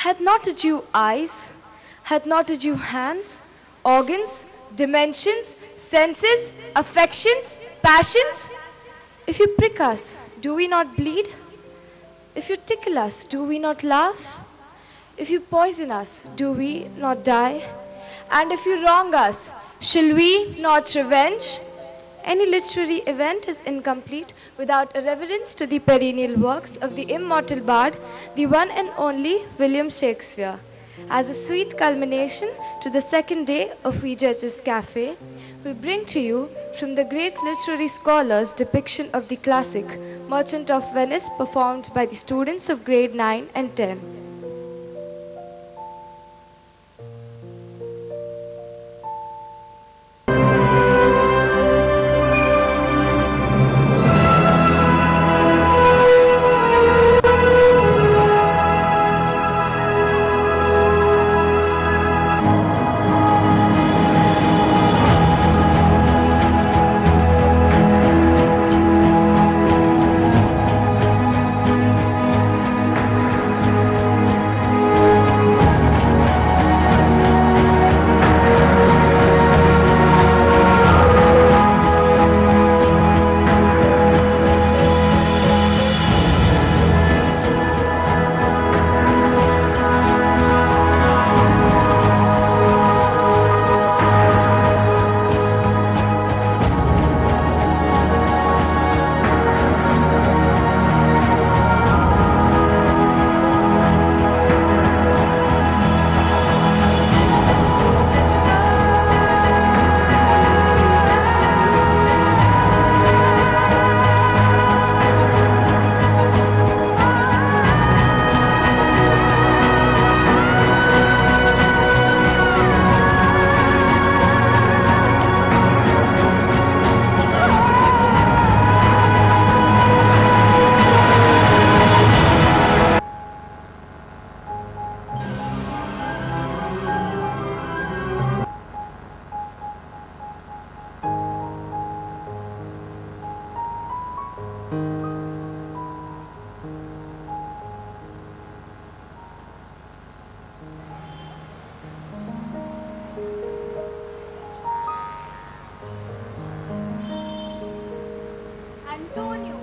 Hath not a Jew eyes? Hath not a Jew hands, organs, dimensions, senses, affections, passions? If you prick us, do we not bleed? If you tickle us, do we not laugh? If you poison us, do we not die? And if you wrong us, shall we not revenge? Any literary event is incomplete without a reverence to the perennial works of the immortal bard, the one and only William Shakespeare. As a sweet culmination to the second day of Vishwajyot's Cafe, we bring to you from the great literary scholar's depiction of the classic Merchant of Venice performed by the students of grade 9 and 10. Antonio,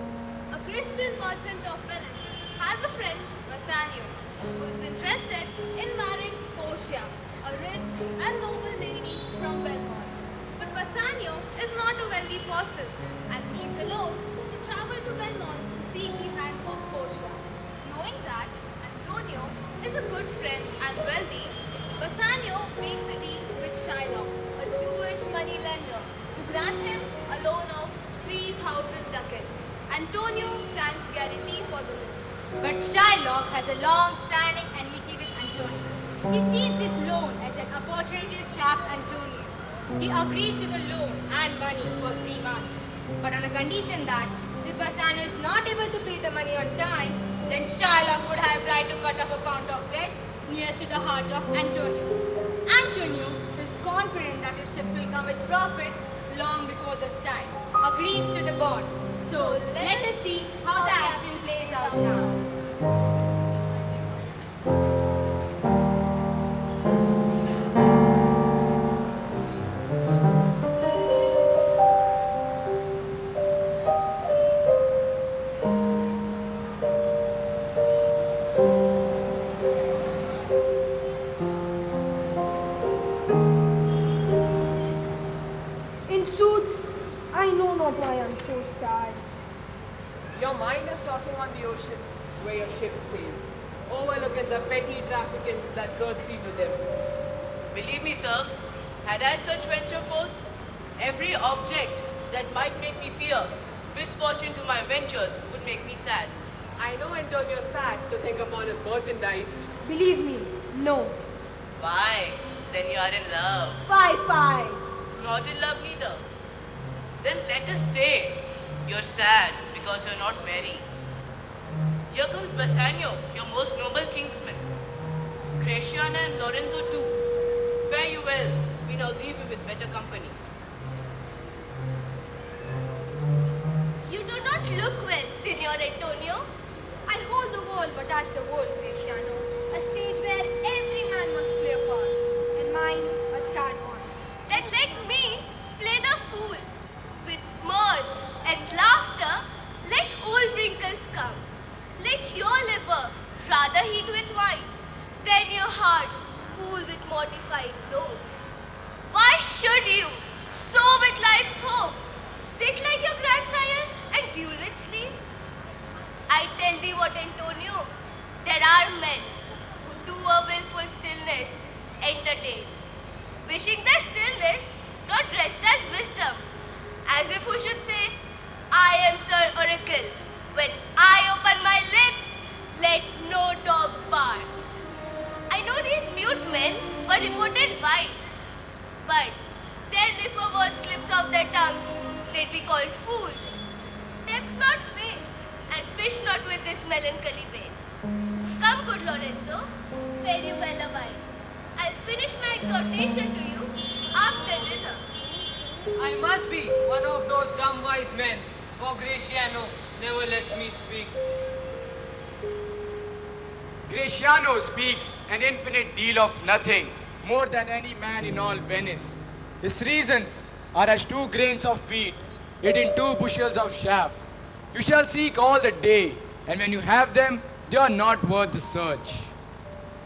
a Christian merchant of Venice, has a friend, Bassanio, who is interested in marrying Portia, a rich and noble lady from Belmont. But Bassanio is not a wealthy person and needs a loan to travel to Belmont to seek the hand of Portia. Knowing that Antonio is a good friend and wealthy, Bassanio makes a deal with Shylock, a Jewish moneylender, to grant him a loan of 3,000 ducats. Antonio stands guarantee for the loan. But Shylock has a long-standing enmity with Antonio. He sees this loan as an opportunity to trap Antonio. He agrees to the loan and money for 3 months. But on the condition that if Bassanio is not able to pay the money on time, then Shylock would have right to cut off a pound of flesh nearest to the heart of Antonio. Antonio is confident that his ships will come with profit long before this time, agrees to the bond. So let us see how the action plays out now. In sooth, I know not why I am so sad. Your mind is tossing on the oceans where your ship sailed. Overlooking the petty traffickings that courtesy to them. Believe me, sir, had I such venture forth, every object that might make me fear misfortune to my ventures would make me sad. I know Antonio's sad to think upon his merchandise. Believe me, no. Why? Then you are in love. Fie. Not in love neither. Then let us say you're sad because you're not merry. Here comes Bassanio, your most noble kinsman. Gratiana and Lorenzo too. Fare you well. We now leave you with better company. You do not look well, Signor Antonio. I hold the world, but as the world, Graciano. A stage where rather heat with wine than your heart cool with mortified groans. Why should you, sow with life's hope, sit like your grandsire and duel with sleep? I tell thee what, Antonio, there are men who to a willful stillness entertain, wishing their stillness not dressed as wisdom, as if who should say, I am Sir Oracle. When I open my lips, let no dog bark. I know these mute men were reported wise, but then if a word slips off their tongues, they'd be called fools. Tempt not fate, and fish not with this melancholy bait. Come, good Lorenzo, fare you well a while. I'll finish my exhortation to you after dinner. I must be one of those dumb wise men, for Graciano never lets me speak. Graciano speaks an infinite deal of nothing, more than any man in all Venice. His reasons are as 2 grains of wheat, eating 2 bushels of chaff. You shall seek all the day, and when you have them, they are not worth the search.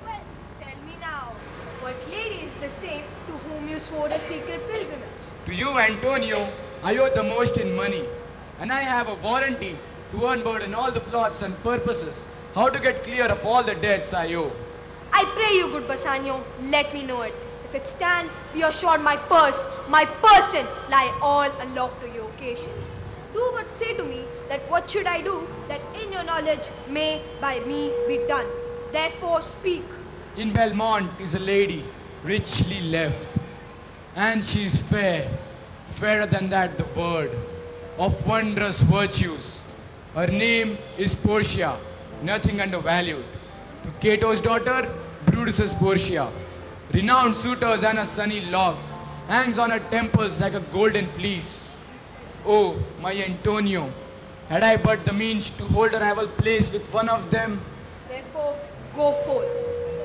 Well, tell me now, what lady is the same to whom you swore a secret pilgrimage? To you, Antonio, I owe the most in money, and I have a warranty to unburden all the plots and purposes, how to get clear of all the debts I owe. I pray you, good Bassanio, let me know it. If it stand, be assured my purse, my person, lie all unlocked to your occasion. Do but say to me that what should I do, that in your knowledge may by me be done. Therefore speak. In Belmont is a lady, richly left, and she is fair, fairer than that the word, of wondrous virtues. Her name is Portia, nothing undervalued. To Cato's daughter, Brutus's Portia, renowned suitors and her sunny locks, hangs on her temples like a golden fleece. Oh, my Antonio, had I but the means to hold a rival place with one of them. Therefore, go forth.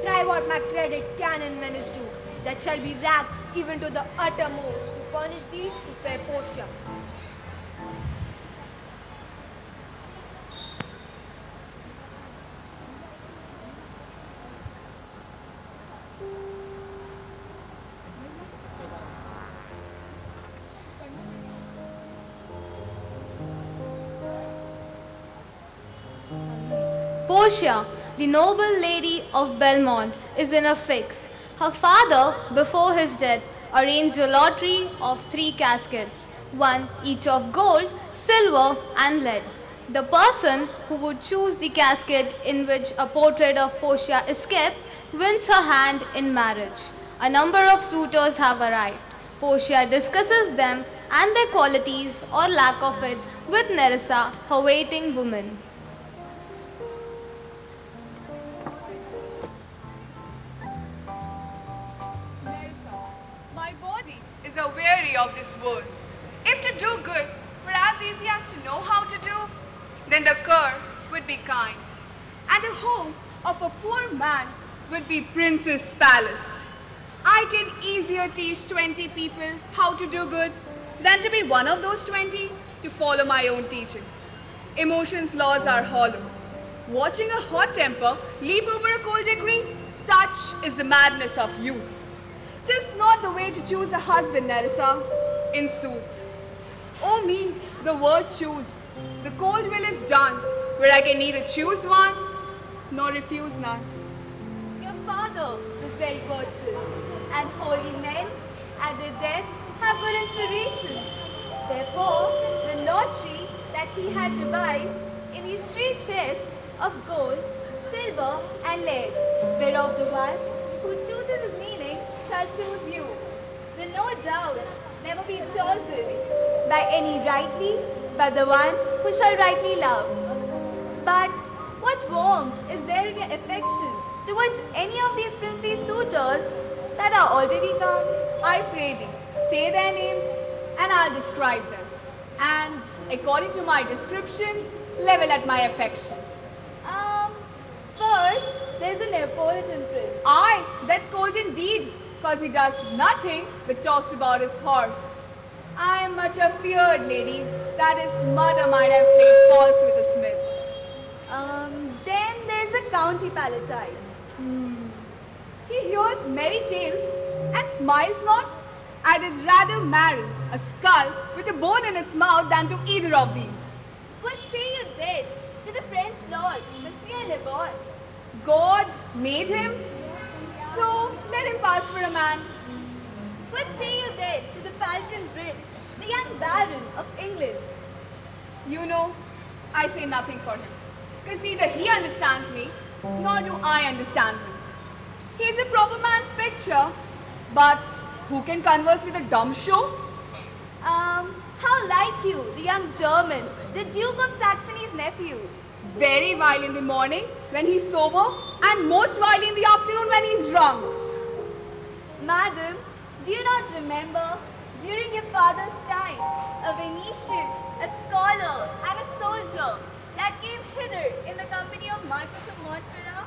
Try what my credit can and menace do, that shall be racked even to the uttermost, to furnish thee to fair Portia. Portia, the noble lady of Belmont, is in a fix. Her father, before his death, arranged a lottery of 3 caskets, one each of gold, silver, and lead. The person who would choose the casket in which a portrait of Portia is kept wins her hand in marriage. A number of suitors have arrived. Portia discusses them and their qualities or lack of it with Nerissa, her waiting woman. My body is a weary of this world. If to do good were as easy as to know how to do, then the cur would be kind, and the home of a poor man would be Prince's palace. I can easier teach 20 people how to do good than to be one of those 20 to follow my own teachings. Emotions' laws are hollow. Watching a hot temper leap over a cold degree, such is the madness of youth. 'Tis not the way to choose a husband, Nerissa, in sooth. Oh me, the word choose. The cold will is done, where I can neither choose one, nor refuse none. Your father was very virtuous, and holy men at their death have good inspirations. Therefore, the lottery that he had devised in these 3 chests of gold, silver, and lead, whereof the one who chooses his meaning shall choose you, will no doubt never be chosen by any rightly but the one who shall rightly love. But what warmth is there in your affection towards any of these princely suitors that are already come? I pray thee, say their names, and I'll describe them. And according to my description, level at my affection. First, there's a Neapolitan prince. Aye, that's cold indeed, because he does nothing but talks about his horse. I am much afeard, lady, that his mother might have played false with a smith. Then there's a County Palatine. He hears merry tales and smiles not. I'd rather marry a skull with a bone in its mouth than to either of these. What say you then to the French lord, Monsieur Le Bon? God made him, so let him pass for a man. What say you then to the Falcon Bridge, the young Baron of England? You know, I say nothing for him, because neither he understands me, nor do I understand him. He is a proper man's picture, but who can converse with a dumb show? How like you, the young German, the Duke of Saxony's nephew? Very vile in the morning when he's sober, and most vile in the afternoon when he's drunk. Madam, do you not remember, during your father's time, a Venetian, a scholar, and a soldier that came hither in the company of Marquis of Montferrat?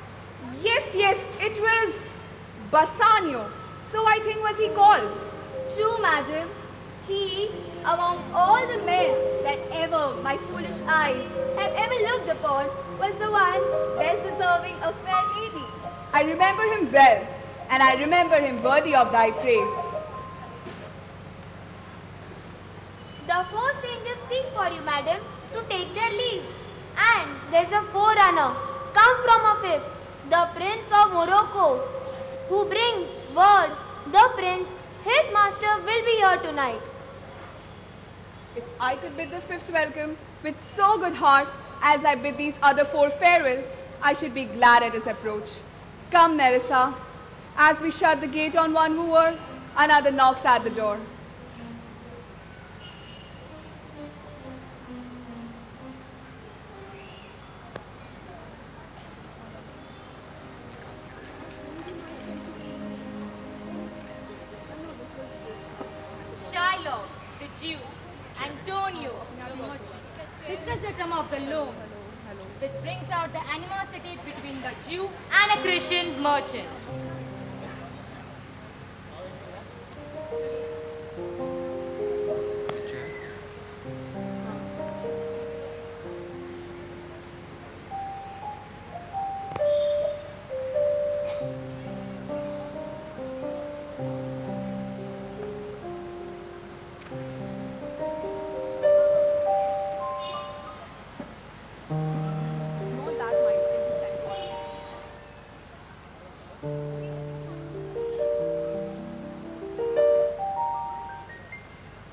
Yes, it was Bassanio. So I think was he called. True, madam. He, among all the men that ever my foolish eyes have ever looked upon, was the one best deserving a fair lady. I remember him well, and I remember him worthy of thy praise. The four strangers seek for you, madam, to take their leave. And there's a forerunner, come from a fifth, the Prince of Morocco, who brings word, the prince, his master, will be here tonight. If I could bid the fifth welcome with so good heart as I bid these other four farewell, I should be glad at his approach. Come, Nerissa. As we shut the gate on one wooer, another knocks at the door. Shylock, the Jew, Antonio, the merchant, discuss the term of the loan, which brings out the animosity between the Jew and a Christian merchant.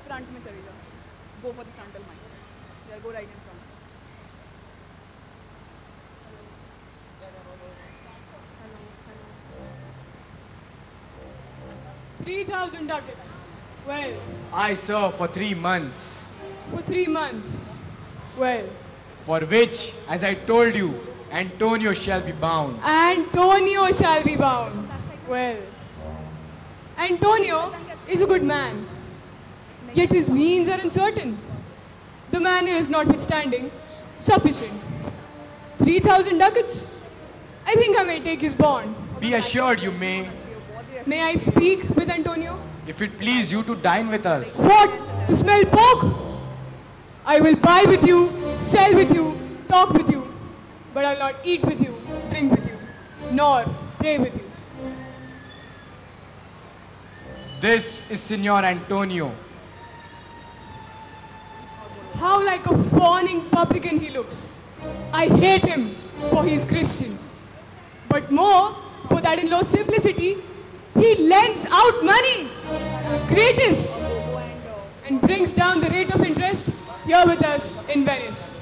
Front में चली जाओ. Go for the frontal mic. Yeah, go right in front. 3,000 ducats. Well, I serve for 3 months, for 3 months. Well, for which, as I told you, Antonio shall be bound. Antonio shall be bound. Well, Antonio is a good man, yet his means are uncertain. The man is, notwithstanding, sufficient. 3,000 ducats. I think I may take his bond. Be assured you may, May I speak with Antonio? if it please you to dine with us. What? To smell pork? I will buy with you, sell with you, talk with you, but I will not eat with you, drink with you, nor pray with you. This is Signor Antonio. How like a fawning publican he looks. I hate him, for he is Christian. But more, for that in low simplicity, he lends out money, gratis, and brings down the rate of interest here with us in Venice.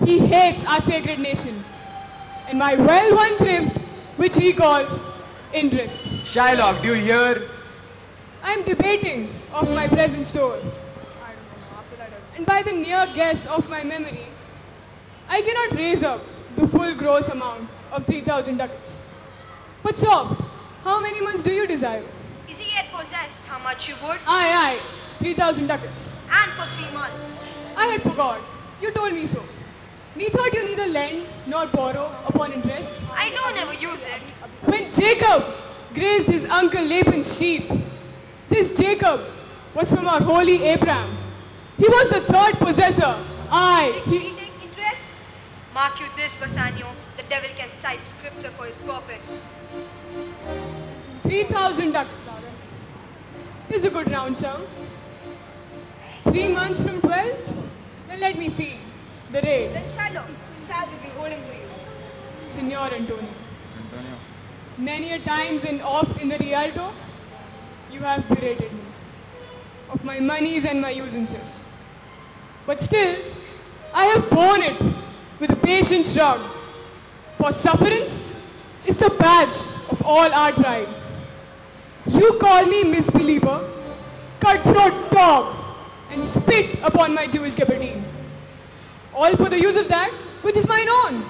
He hates our sacred nation, and my well-won thrift, which he calls interest. Shylock, do you hear? I am debating of my present store, and by the near guess of my memory, I cannot raise up the full gross amount of 3,000 ducats. But soft, how many months do you desire? Is he yet possessed? How much you would? Aye, 3,000 ducats. And for 3 months. I had forgot. You told me so. Methought you neither lend nor borrow upon interest. I don't ever use it. When Jacob grazed his uncle Laban's sheep, this Jacob was from our holy Abraham. He was the third possessor. Did he take interest? Mark you this, Bassanio. the devil can cite scripture for his purpose. 3,000 ducats. It is a good round sum. 3 months from 12? Then let me see. The rate. Then Shiloh shall we be holding to you. Signor Antonio. Many a times and oft in the Rialto, you have berated me of my monies and my usances. But still, I have borne it with a patient shrug. For sufferance is the badge of all our tribe. You call me misbeliever, cutthroat dog, and spit upon my Jewish gabardine. All for the use of that which is mine own.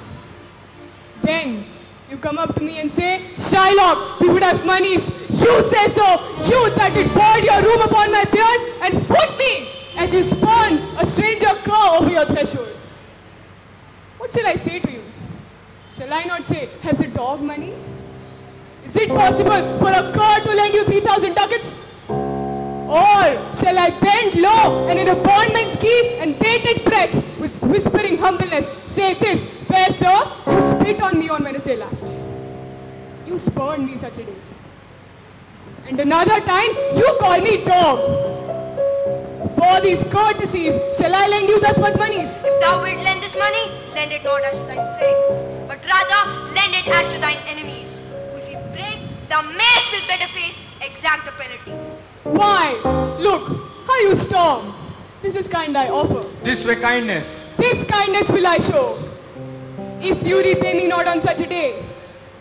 Then you come up to me and say, Shylock, we would have monies. You say so. You that did void your room upon my beard and foot me as you spawn a stranger cur over your threshold. What shall I say to you? Shall I not say, has a dog money? Is it possible for a cur to lend you 3,000 ducats? Or shall I bend low and in a bondman's key and bated breath with whispering humbleness say this, fair sir, you spit on me on Wednesday last. You spurned me such a day. And another time you call me dog. For these courtesies, shall I lend you thus much monies? If thou wilt lend this money, lend it not as to thine friends, but rather lend it as to thine enemies. If you break, thou mayst with better face exact the penalty. Why? Look, how you storm. This is kind I offer. This way kindness. This kindness will I show. If you repay me not on such a day,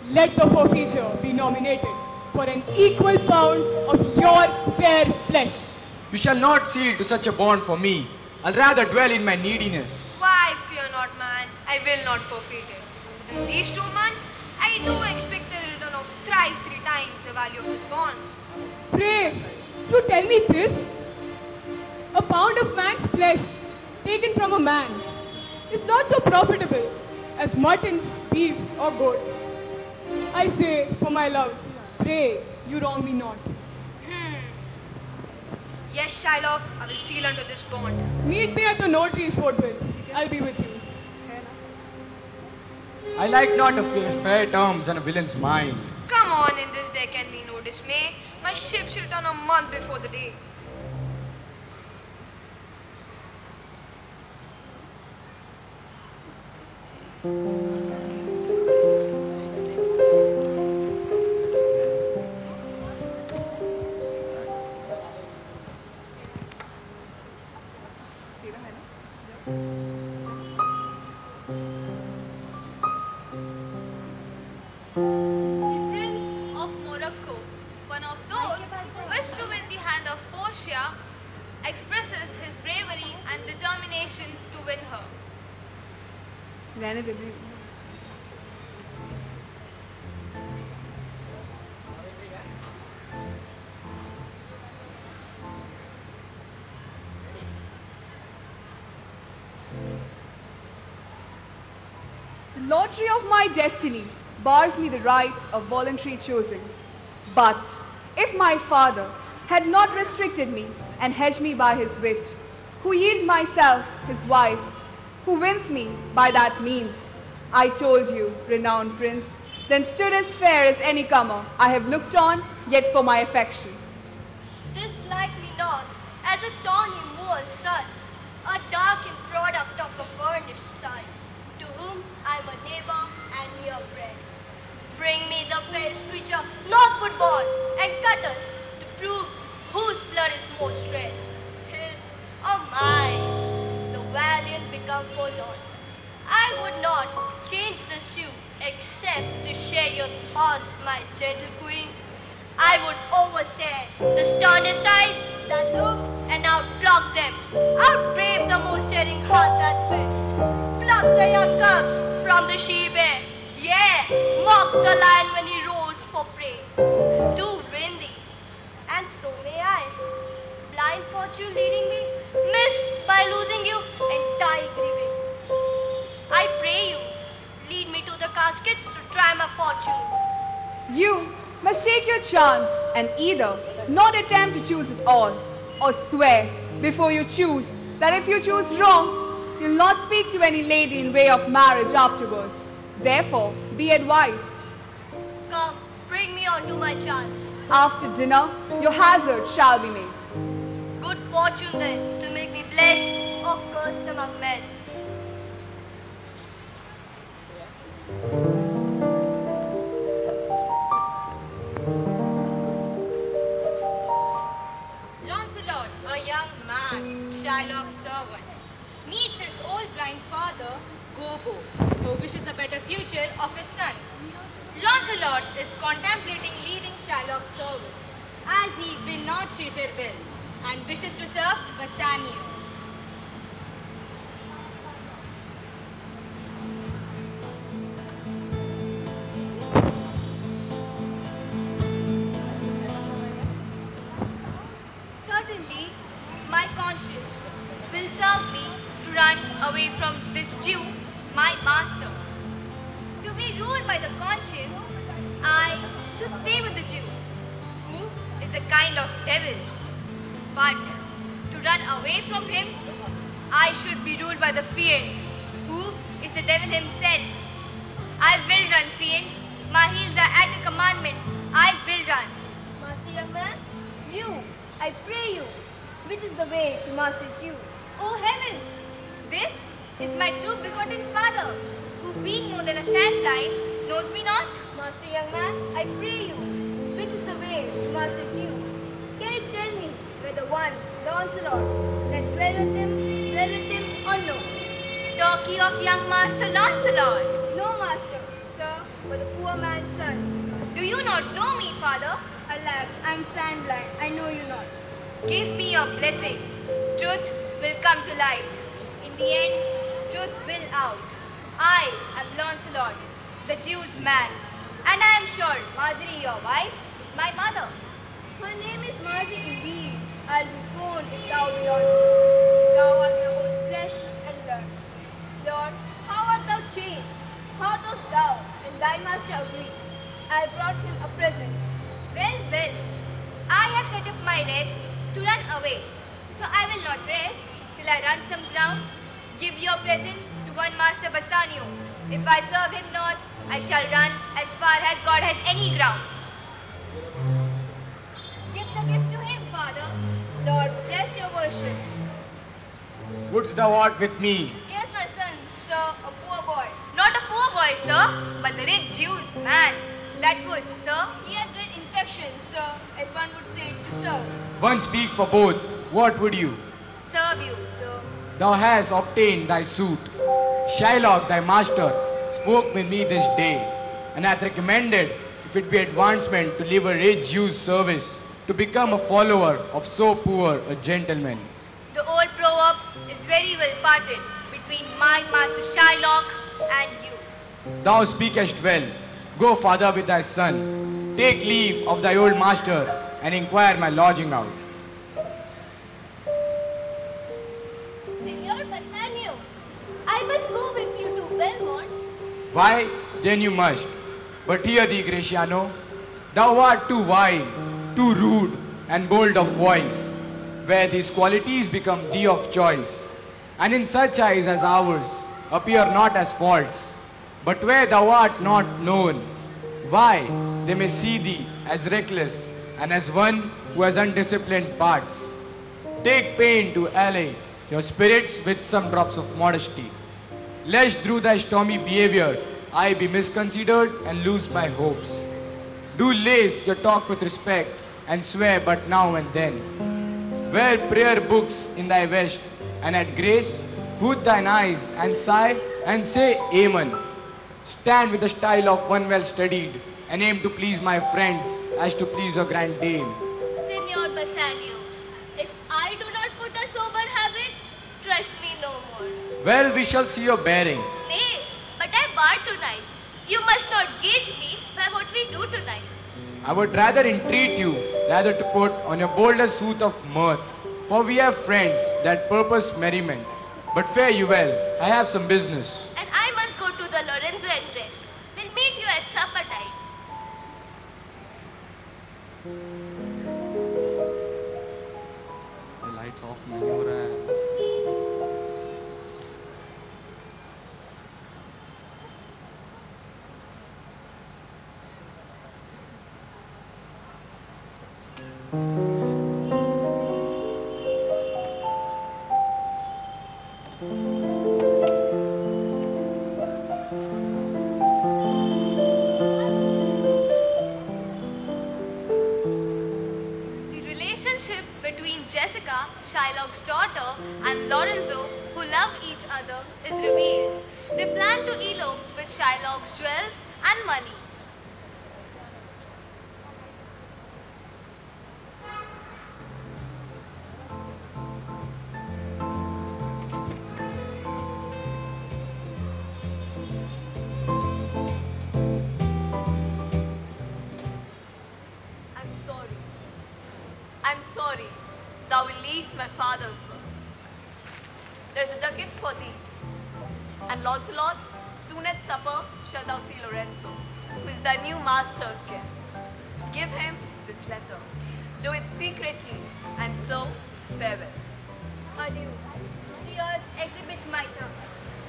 let the forfeiture be nominated for an equal pound of your fair flesh. You shall not seal to such a bond for me. I'll rather dwell in my neediness. Why, fear not, man, I will not forfeit it. In these 2 months, I do expect the return of thrice 3 times the value of this bond. Pray, you tell me this? A pound of man's flesh taken from a man is not so profitable as muttons, beefs or goats. I say, for my love, pray, you wrong me not. Yes, Shylock, I will seal unto this bond. Meet me at the notary's forthwith. I'll be with you. I like not a fair terms and a villain's mind. Come on, in this there can be no dismay. My ship should return a month before the day. expresses his bravery and determination to win her. The lottery of my destiny bars me the right of voluntary choosing. But if my father had not restricted me and hedged me by his wit, who yield myself his wife, who wins me by that means, I told you, renowned prince, then stood as fair as any comer I have looked on, yet for my affection. This likely not, as a tawny moor's son, a darkened product of a burnished side, to whom I'm a neighbor and near friend. Bring me the fairest creature, not football, and cutters, to prove whose blood is most red, his or mine. The valiant become forlorn. I would not change the suit except to share your thoughts, my gentle queen. I would overstare the sternest eyes that look and outblock them, outbrave the most daring heart that's been. Pluck the young cubs from the she-bear, yeah, mock the lion when he roars for prey. Do win thee, and so may I. Blind fortune leading me, miss by losing you, and die grieving. I pray you, lead me to the caskets to try my fortune. You must take your chance and either not attempt to choose at all, or swear before you choose that if you choose wrong, you'll not speak to any lady in way of marriage afterwards. Therefore, be advised. Come, bring me on to my chance. After dinner, your hazard shall be made. Good fortune then, to make me blessed or cursed among men. Lancelot, a young man, Shylock's servant, meets his old blind father, Gobbo, who wishes a better future of his son. Lancelot is contemplating leaving Shylock's service, as he's been not treated well, and wishes to serve Bassanio. Certainly, my conscience will serve me to run away from this Jew, my master. To be ruled by the conscience, I should stay with the Jew, who is a kind of devil. But to run away from him, I should be ruled by the fiend, who is the devil himself. I will run, fiend. My heels are at a commandment. I will run. Master young man, you, I pray you, which is the way to master Jew? Oh heavens! This is my true begotten father, who being more than a sandline, knows me not. Master young man, I pray you, which is the way to master Jew? Can you tell me whether one, Lancelot, that dwell with him or no? Talkie of young Master Lancelot. No, master, sir, but the poor man's son. Do you not know me, father? Alack, I am sand blind, I know you not. Give me your blessing. Truth will come to light. In the end, truth will out. I am Lancelot, the Jew's man, and I am sure Marjorie, your wife, is my mother. Her name is Marjorie indeed. I'll be sworn if thou be Lancelot. Thou art my whole flesh and blood. Lord, how art thou changed? How dost thou and thy master agree? I brought him a present. Well, well, I have set up my rest to run away. So I will not rest till I run some ground. Give your present to one Master Bassanio. If I serve him not, I shall run as far as God has any ground. Give the gift to him, Father. Lord, bless your worship. Wouldst thou art with me? Yes, my son, sir, a poor boy. Not a poor boy, sir, but the rich Jew's man. That would, sir. He has great infection, sir, as one would say, to serve. One speak for both. What would you? Serve you, sir. Thou hast obtained thy suit. Shylock, thy master, spoke with me this day, and hath recommended, if it be advancement to leave a rich Jew's service, to become a follower of so poor a gentleman. The old proverb is very well parted between my Master Shylock and you. Thou speakest well. Go, father, with thy son. Take leave of thy old master, and inquire my lodging out. Signor Bassanio, I must go with you to Belmont. Why? Then you must. But hear thee, Gratiano. Thou art too wild, too rude, and bold of voice, where these qualities become thee of choice, and in such eyes as ours appear not as faults, but where thou art not known, why, they may see thee as reckless and as one who has undisciplined parts. Take pain to allay your spirits with some drops of modesty, lest through thy stormy behavior I be misconsidered and lose my hopes. Do lace your talk with respect and swear but now and then. Wear prayer books in thy vest, and at grace hood thine eyes and sigh and say Amen. Stand with the style of one well studied, and aim to please my friends as to please your grand dame. Signor Bassanio, if I do not put a sober habit, trust me no more. Well, we shall see your bearing. Nay, but I bar tonight. You must not gauge me by what we do tonight. I would rather entreat you rather to put on your boldest suit of mirth, for we have friends that purpose merriment. But fare you well, I have some business. And I must go to the Lorenzo and rest. We'll meet you at supper time. The lights off नहीं हो रहा है. The relationship between Jessica, Shylock's daughter, and Lorenzo, who love each other, is revealed. They plan to elope with Shylock's jewels and money. I'm sorry. I'm sorry. Thou will leave my father's son. There is a ducat for thee. And Launcelot, soon at supper shalt thou see Lorenzo, who is thy new master's guest. Give him this letter. Do it secretly, and so farewell. Adieu. Tears exhibit my tongue.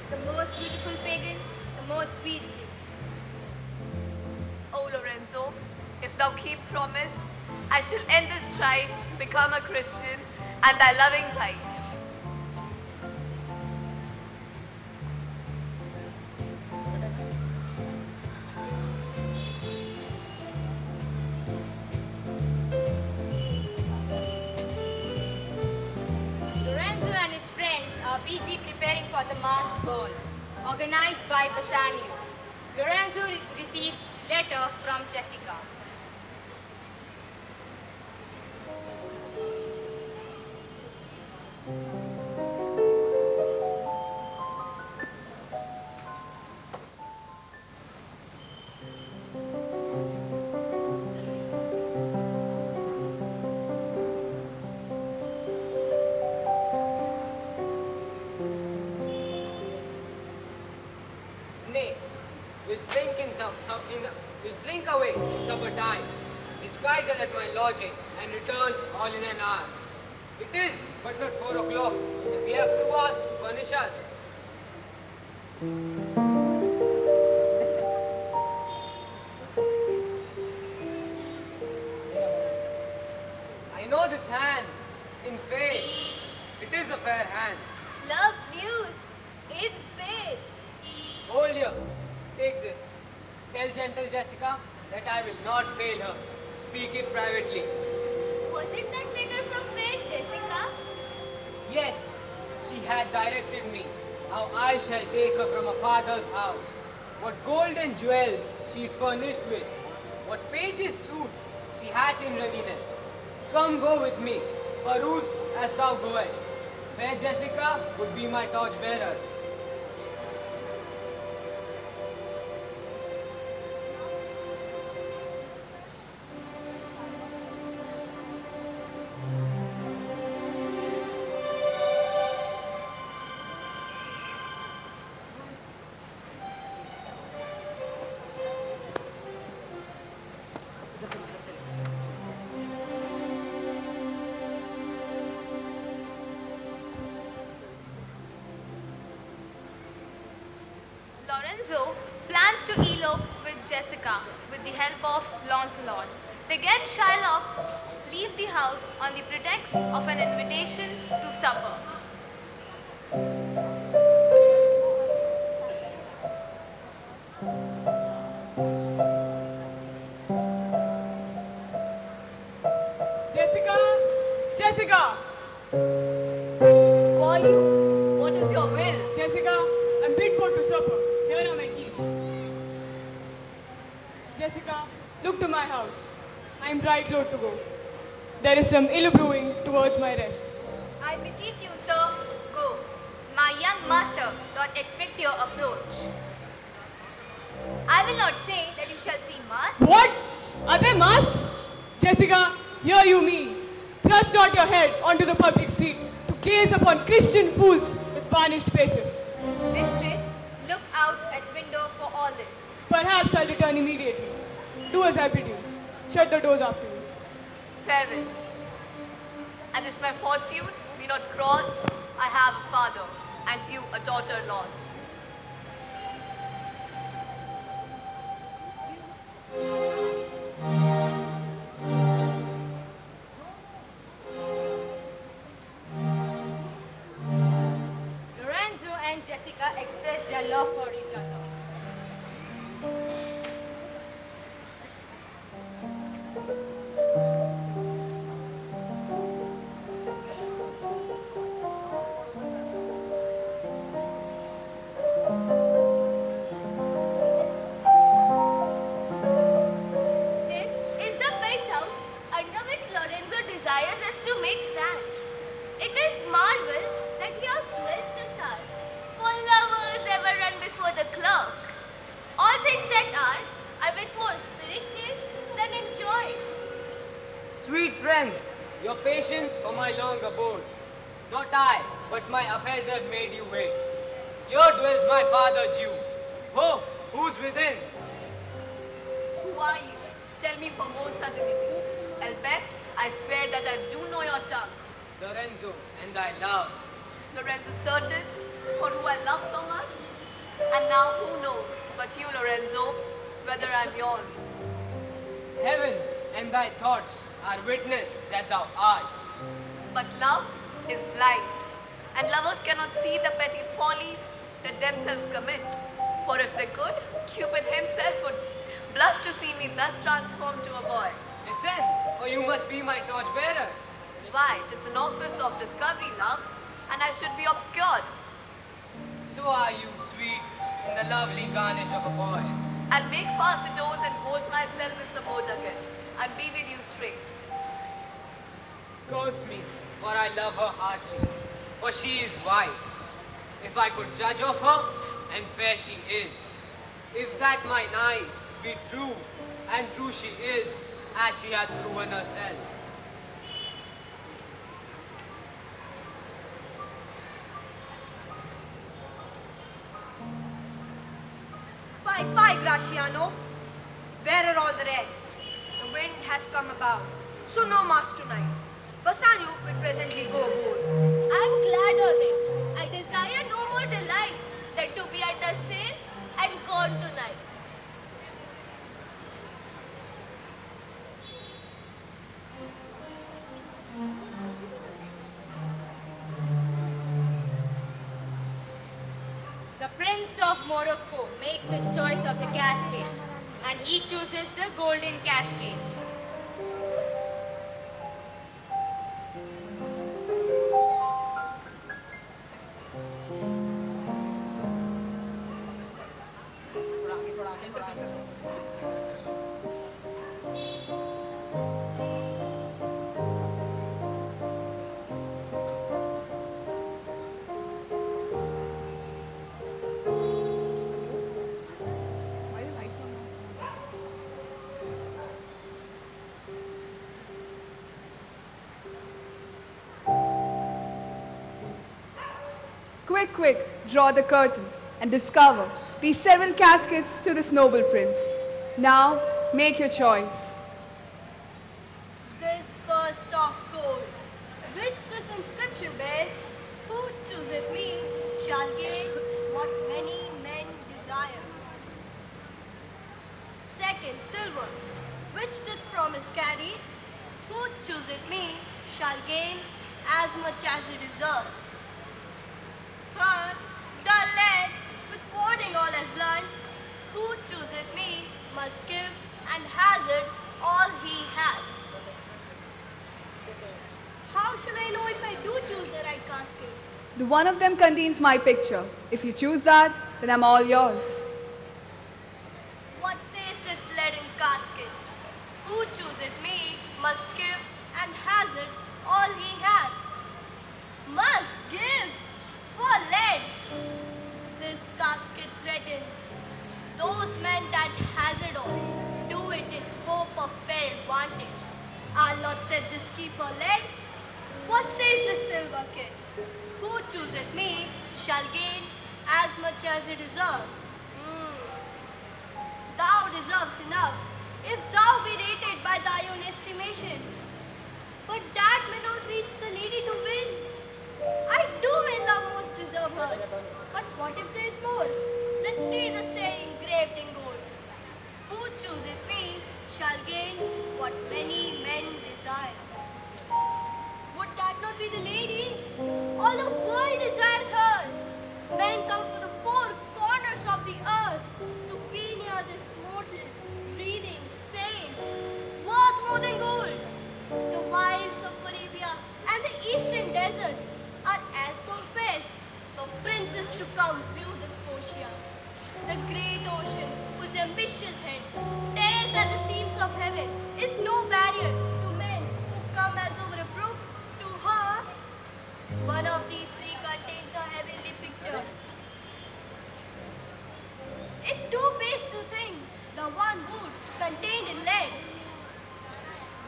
The most beautiful pagan, the most sweet Jew. O Lorenzo, if thou keep promise, I shall end this strife, become a Christian, and thy loving wife. Lorenzo and his friends are busy preparing for the masked ball, organized by Bassanio. Lorenzo receives letter from Jessica. Nay, we'll slink away in supper time, disguise us at my lodging, and return all in an hour. It is but not 4 o'clock, and we have 2 hours to furnish us. I know this hand, in faith. It is a fair hand. Love news in faith. Hold here. Take this. Tell gentle Jessica that I will not fail her. Speak it privately. Was it that letter from fate, Jessica? Yes, she had directed me how I shall take her from her father's house, what gold and jewels she is furnished with, what pages suit she hath in readiness. Come go with me, peruse as thou goest. Fair Jessica would be my torch bearer. Lorenzo plans to elope with Jessica with the help of Launcelot. They get Shylock, leave the house on the pretext of an invitation to supper. Jessica! Jessica! Call you. What is your will? Jessica, I'm bid for to supper. Here are my keys. Jessica, look to my house. I am right loath to go. There is some ill brewing towards my rest. I beseech you, sir, go. My young master doth expect your approach. I will not say that you shall see masks. What? Are there masks? Jessica, hear you me. Thrust not your head onto the public street to gaze upon Christian fools with vanished faces. Mistress, look out at window for all this. Perhaps I'll return immediately. Do as I bid you. Shut the doors after you. Farewell. And if my fortune be not crossed, I have a father, and you a daughter lost. just to make stand. It is marvel that he outdwells the sun. For lovers ever run before the clock. All things that are with more spirit chased than enjoyed. Sweet friends, your patience for my long abode. Not I, but my affairs have made you wait. Here dwells my father Jew. Oh, who's within? Who are you? Tell me for more certainty. Albeit, I swear that I do know your tongue. Lorenzo, and I love. Lorenzo certain, for who I love so much? And now who knows but you, Lorenzo, whether I'm yours? Heaven and thy thoughts are witness that thou art. But love is blind, and lovers cannot see the petty follies that themselves commit. For if they could, Cupid himself would blush to see me thus transformed to a boy. Listen, or you must be my torchbearer. Why, 'tis an office of discovery, love, and I should be obscured. So are you, sweet, in the lovely garnish of a boy. I'll make fast the doors and gorge myself with some more ducats, and be with you straight. Curse me, for I love her heartily, for she is wise. If I could judge of her, and fair she is. If that mine eyes be true, and true she is, as she hath proven herself. Fie, Graciano. Where are all the rest? The wind has come about, so no mass tonight. Bassanio will presently go aboard. I'm glad on it. I desire no more delight than to be under sail and gone tonight. The Prince of Morocco makes his choice of the cascade, and he chooses the golden cascade. Quick, draw the curtain and discover these several caskets to this noble prince. Now, make your choice. This first of gold, which this inscription bears, who chooseth me shall gain what many men desire. Second, silver, which this promise carries, who chooseth me shall gain as much as he deserves. Third, dull lead, with warding all as blunt, who chooseth me must give and hazard all he has. How shall I know if I do choose the right casket? The one of them contains my picture. If you choose that, then I'm all yours. What says this leaden casket? Who chooseth me must give and hazard all he has. Must give for lead. This casket threatens those men that hazard all, do it in hope of fair advantage. I'll not set this keeper lead. What says the silver kid? Who chooseth me shall gain as much as he deserves. Thou deserves enough, if thou be rated by thy own estimation. But that may not reach the lady to win. I do in love most deserve her. But what if there is more? Let's see the saying engraved in gold. Who chooseth me shall gain what many men desire. Would that not be the lady? All the world desires her. Men come from the four corners of the earth to be near this mortal, breathing saint, worth more than gold. The wilds of Arabia and the eastern deserts are as confessed for princes to come view this Scotia. The great ocean, whose ambitious head tears at the seams of heaven, is no barrier to men who come as over a brook One of these three contains a heavenly picture. It too beats to think the one wood contained in lead.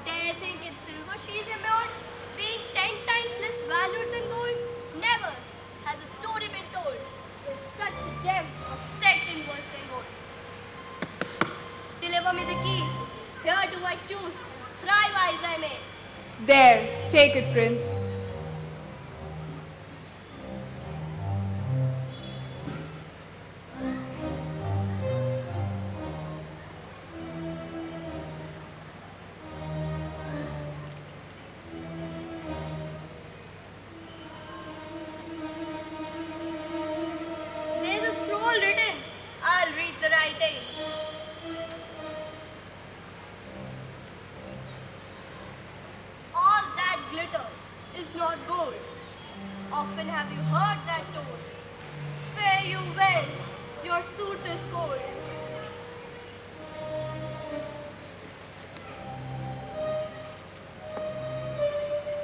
Dare think in silver she is immured, being 10 times less valued than gold? Never has a story been told where such a gem was set in worse than gold. Deliver me the key. Here do I choose, thrive as I may. There, take it, Prince. There's a scroll written. I'll read the writing. All that glitters is not gold. Often have you heard that told. Fare you well, your suit is cold.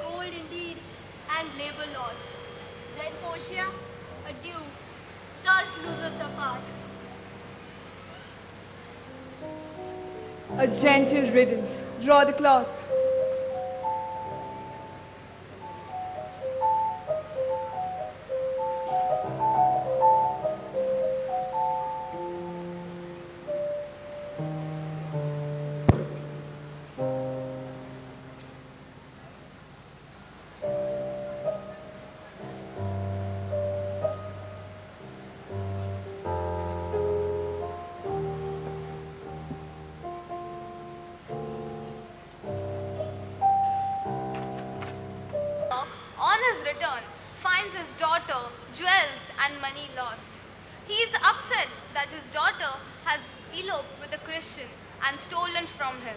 Cold indeed, and labor lost. Then Portia, adieu, thus lose us apart. A gentle riddance. Draw the cloth. On his return, finds his daughter, jewels and money lost. He is upset that his daughter has eloped with a Christian and stolen from him.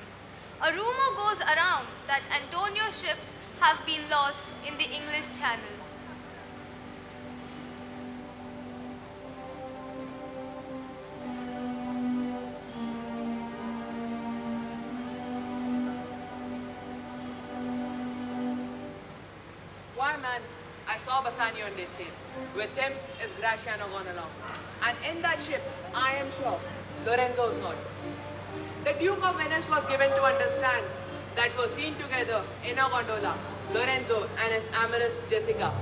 A rumor goes around that Antonio's ships have been lost in the English Channel. Why, man, I saw Bassanio in this sail. With him is Graciano gone along. And in that ship, I am sure, Lorenzo's not. The Duke of Venice was given to understand that were seen together in a gondola, Lorenzo and his amorous Jessica.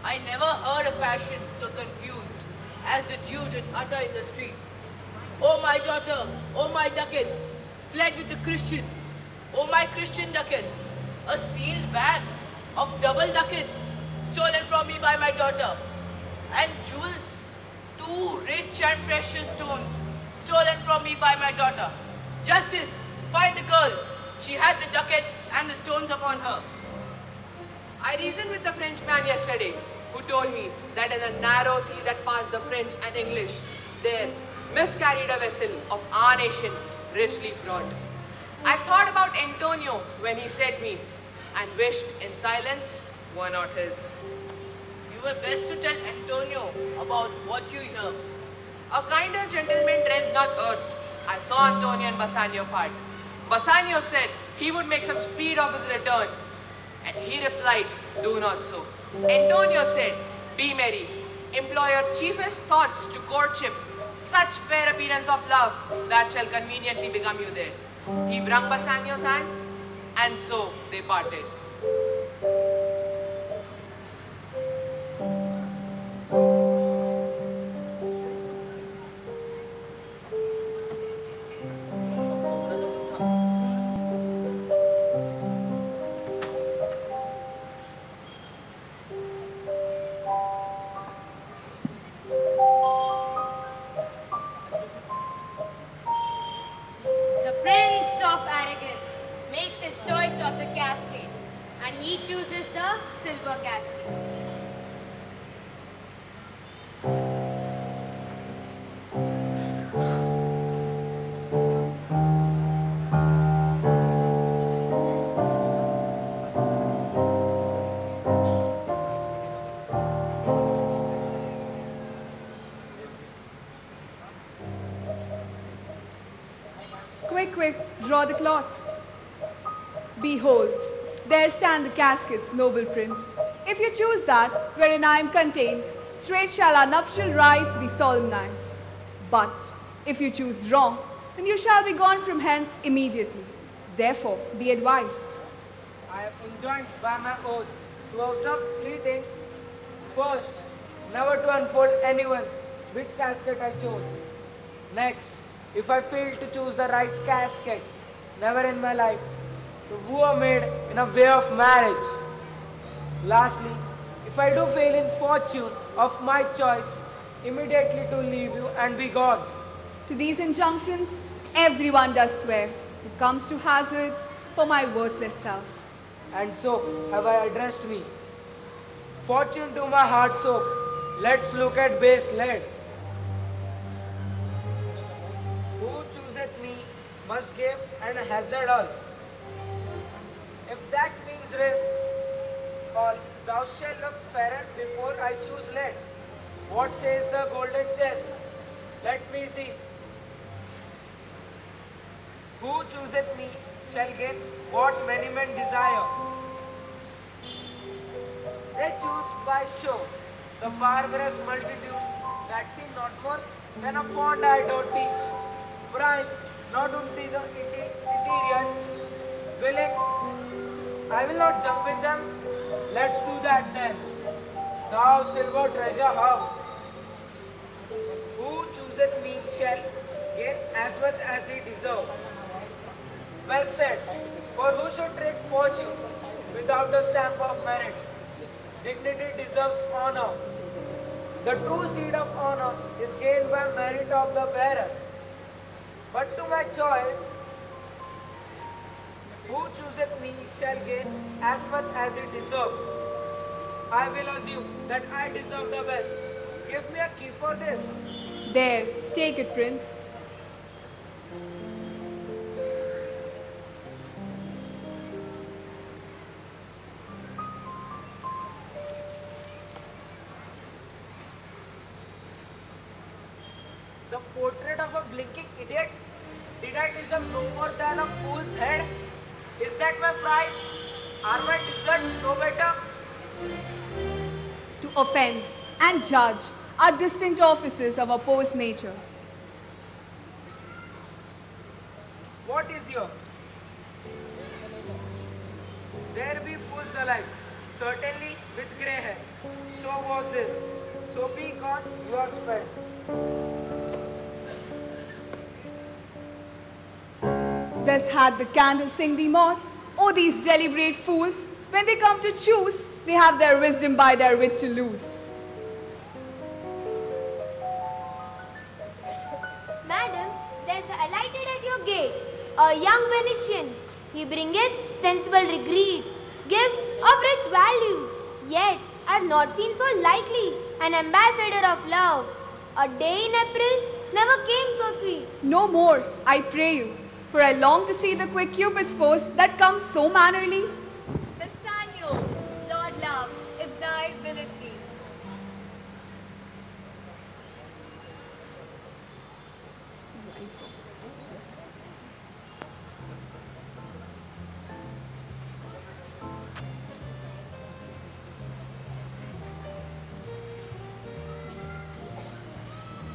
I never heard a passion so confused as the Jew did utter in the streets. Oh my daughter, oh my ducats, fled with the Christian. Oh my Christian ducats, a sealed bag of double ducats stolen from me by my daughter. And jewels, 2 rich and precious stones stolen from me by my daughter. Justice, find the girl. She had the ducats and the stones upon her. I reasoned with the Frenchman yesterday, who told me that in the narrow sea that passed the French and English, there miscarried a vessel of our nation, richly fraught. I thought about Antonio when he said me, and wished in silence were not his. You were best to tell Antonio about what you hear. A kinder gentleman treads not earth. I saw Antonio and Bassanio part. Bassanio said he would make some speed of his return, and he replied, do not so. Antonio said, be merry, employ your chiefest thoughts to courtship, such fair appearance of love that shall conveniently become you there. He wrung Bassanio's hand, and so they parted. The Prince of Aragon makes his choice of the cascade, and he chooses the silver cascade. Quick, quick, draw the cloth. Behold, there stand the caskets, noble prince. If you choose that wherein I am contained, straight shall our nuptial rites be solemnized. But if you choose wrong, then you shall be gone from hence immediately. Therefore, be advised. I am enjoined by my oath to observe 3 things. First, never to unfold anyone which casket I chose. Next, if I fail to choose the right casket, never in my life to woo a maid in a way of marriage. Lastly, if I do fail in fortune of my choice, immediately to leave you and be gone. To these injunctions, everyone does swear. It comes to hazard for my worthless self. And so have I addressed me. Fortune to my heart soap, let's look at base lead. Who chooseth me must give and hazard all. If that means risk all, thou shalt look fairer before I choose lead. What says the golden chest? Let me see. Who chooseth me shall gain what many men desire. They choose by show the barbarous multitudes that see not more than a fond eye doth teach. Prying not into the interior, willing, I will not jump with them. Let's do that then. Thou silver treasure house. Who chooseth me shall gain as much as he deserves. Well said, for who should trick fortune without the stamp of merit? Dignity deserves honor. The true seed of honor is gained by merit of the bearer. But to my choice, who chooseth me shall gain as much as he deserves. I will assume that I deserve the best. Give me a key for this. There, take it, Prince. The portrait of a blinking idiot? Did I deserve no more than a fool's head? Is that my price? Are my deserts no better? To offend and judge are distinct offices of opposed natures. What is your? There be fools alive, certainly with grey hair. So was this. So be gone, you are spent. Thus had the candle sing thee moth. Oh, these deliberate fools, when they come to choose, they have their wisdom by their wit to lose. Madam, there is alighted at your gate a young Venetian. He bringeth sensible regrets, gifts of rich value. Yet I have not seen so likely an ambassador of love. A day in April never came so sweet. No more, I pray you, for I long to see the quick Cupid's post that comes so mannerly. Bassanio, Lord Love, if thy will it be.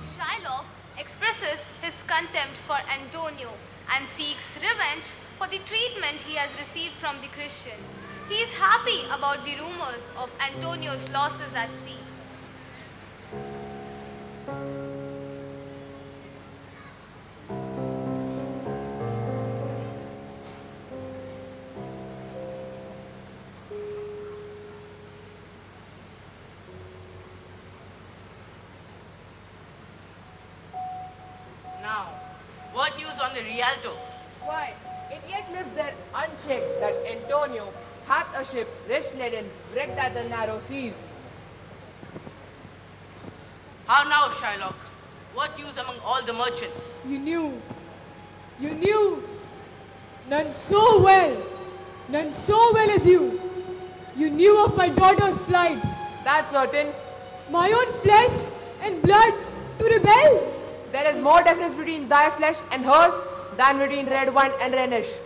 Shylock expresses his contempt for Antonio and seeks revenge for the treatment he has received from the Christian. He is happy about the rumors of Antonio's losses at sea. Now, what news on the Rialto? Why, it yet lives there unchecked that Antonio hath a ship rich laden, wrecked at the narrow seas. How now, Shylock? What news among all the merchants? You knew, none so well as you. You knew of my daughter's flight. That's certain. My own flesh and blood to rebel. There is more difference between thy flesh and hers than between red wine and Rhenish.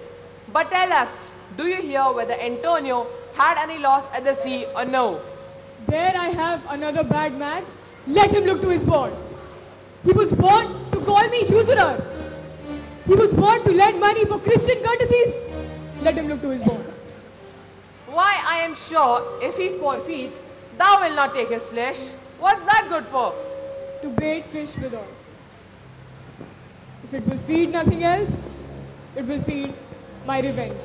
But tell us, do you hear whether Antonio had any loss at the sea or no? There I have another bad match. Let him look to his board. He was born to call me usurer. He was born to lend money for Christian courtesies. Let him look to his board. Why, I am sure if he forfeits, thou wilt not take his flesh. What's that good for? To bait fish withal. If it will feed nothing else, it will feed my revenge.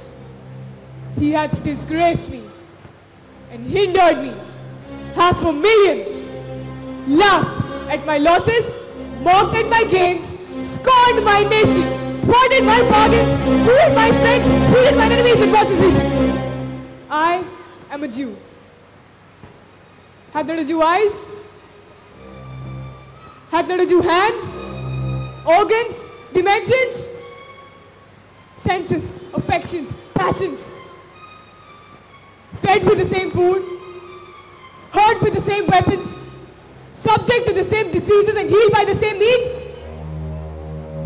He hath disgraced me and hindered me. 500,000 laughed at my losses, mocked at my gains, scorned my nation, thwarted my bargains, cooled my friends, hated my enemies, and what's his reason? I am a Jew. Hath not a Jew eyes? Hath not a Jew hands, organs, dimensions, senses, affections, passions? Fed with the same food, hurt with the same weapons, subject to the same diseases and healed by the same means,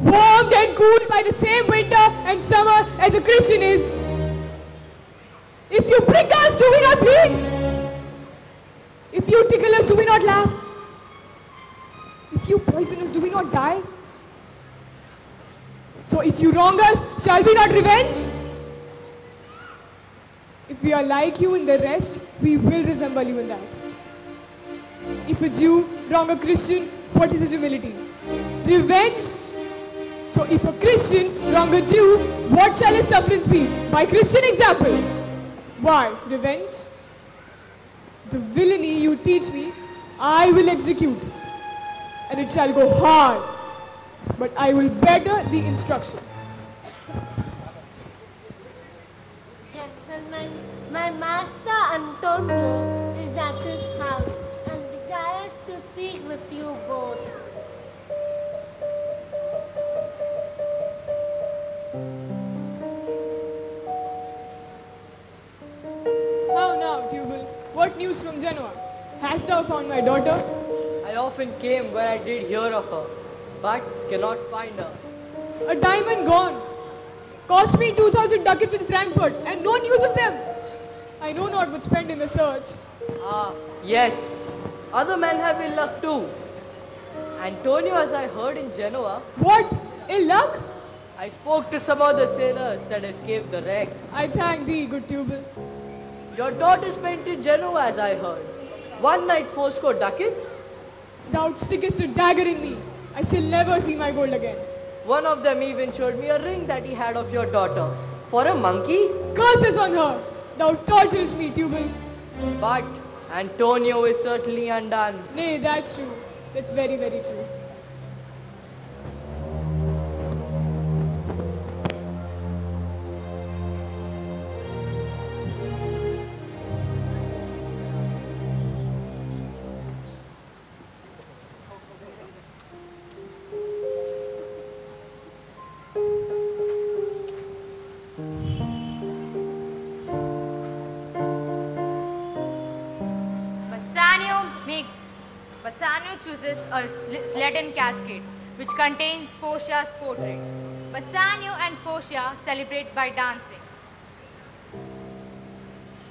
warmed and cooled by the same winter and summer as a Christian is. If you prick us, do we not bleed? If you tickle us, do we not laugh? If you poison us, do we not die? So if you wrong us, shall we not revenge? If we are like you in the rest, we will resemble you in that. If a Jew wrong a Christian, what is his humility? Revenge? So if a Christian wrong a Jew, what shall his sufferance be? By Christian example. Why? Revenge? The villainy you teach me, I will execute. And it shall go hard. But I will better the instruction. Gentlemen, my master Antonio is at his house and desires to speak with you both. How now, Tubal? What news from Genoa? Hast thou found my daughter? I often came where I did hear of her, but cannot find her. A diamond gone. Cost me 2,000 ducats in Frankfurt, and no news of them. I know not what spent in the search. Ah, yes. Other men have ill luck too. Antonio, as I heard in Genoa. What? Ill luck? I spoke to some of the sailors that escaped the wreck. I thank thee, good Tubal. Your daughter spent in Genoa, as I heard. One night 4 ducats? Thou stickest a dagger in me. I shall never see my gold again. One of them even showed me a ring that he had of your daughter. For a monkey? Curses on her! Thou torturest me, Tubal. But Antonio is certainly undone. Nay, that's true. That's very, very true. Bassanio chooses a leaden casket which contains Portia's portrait. Bassanio and Portia celebrate by dancing.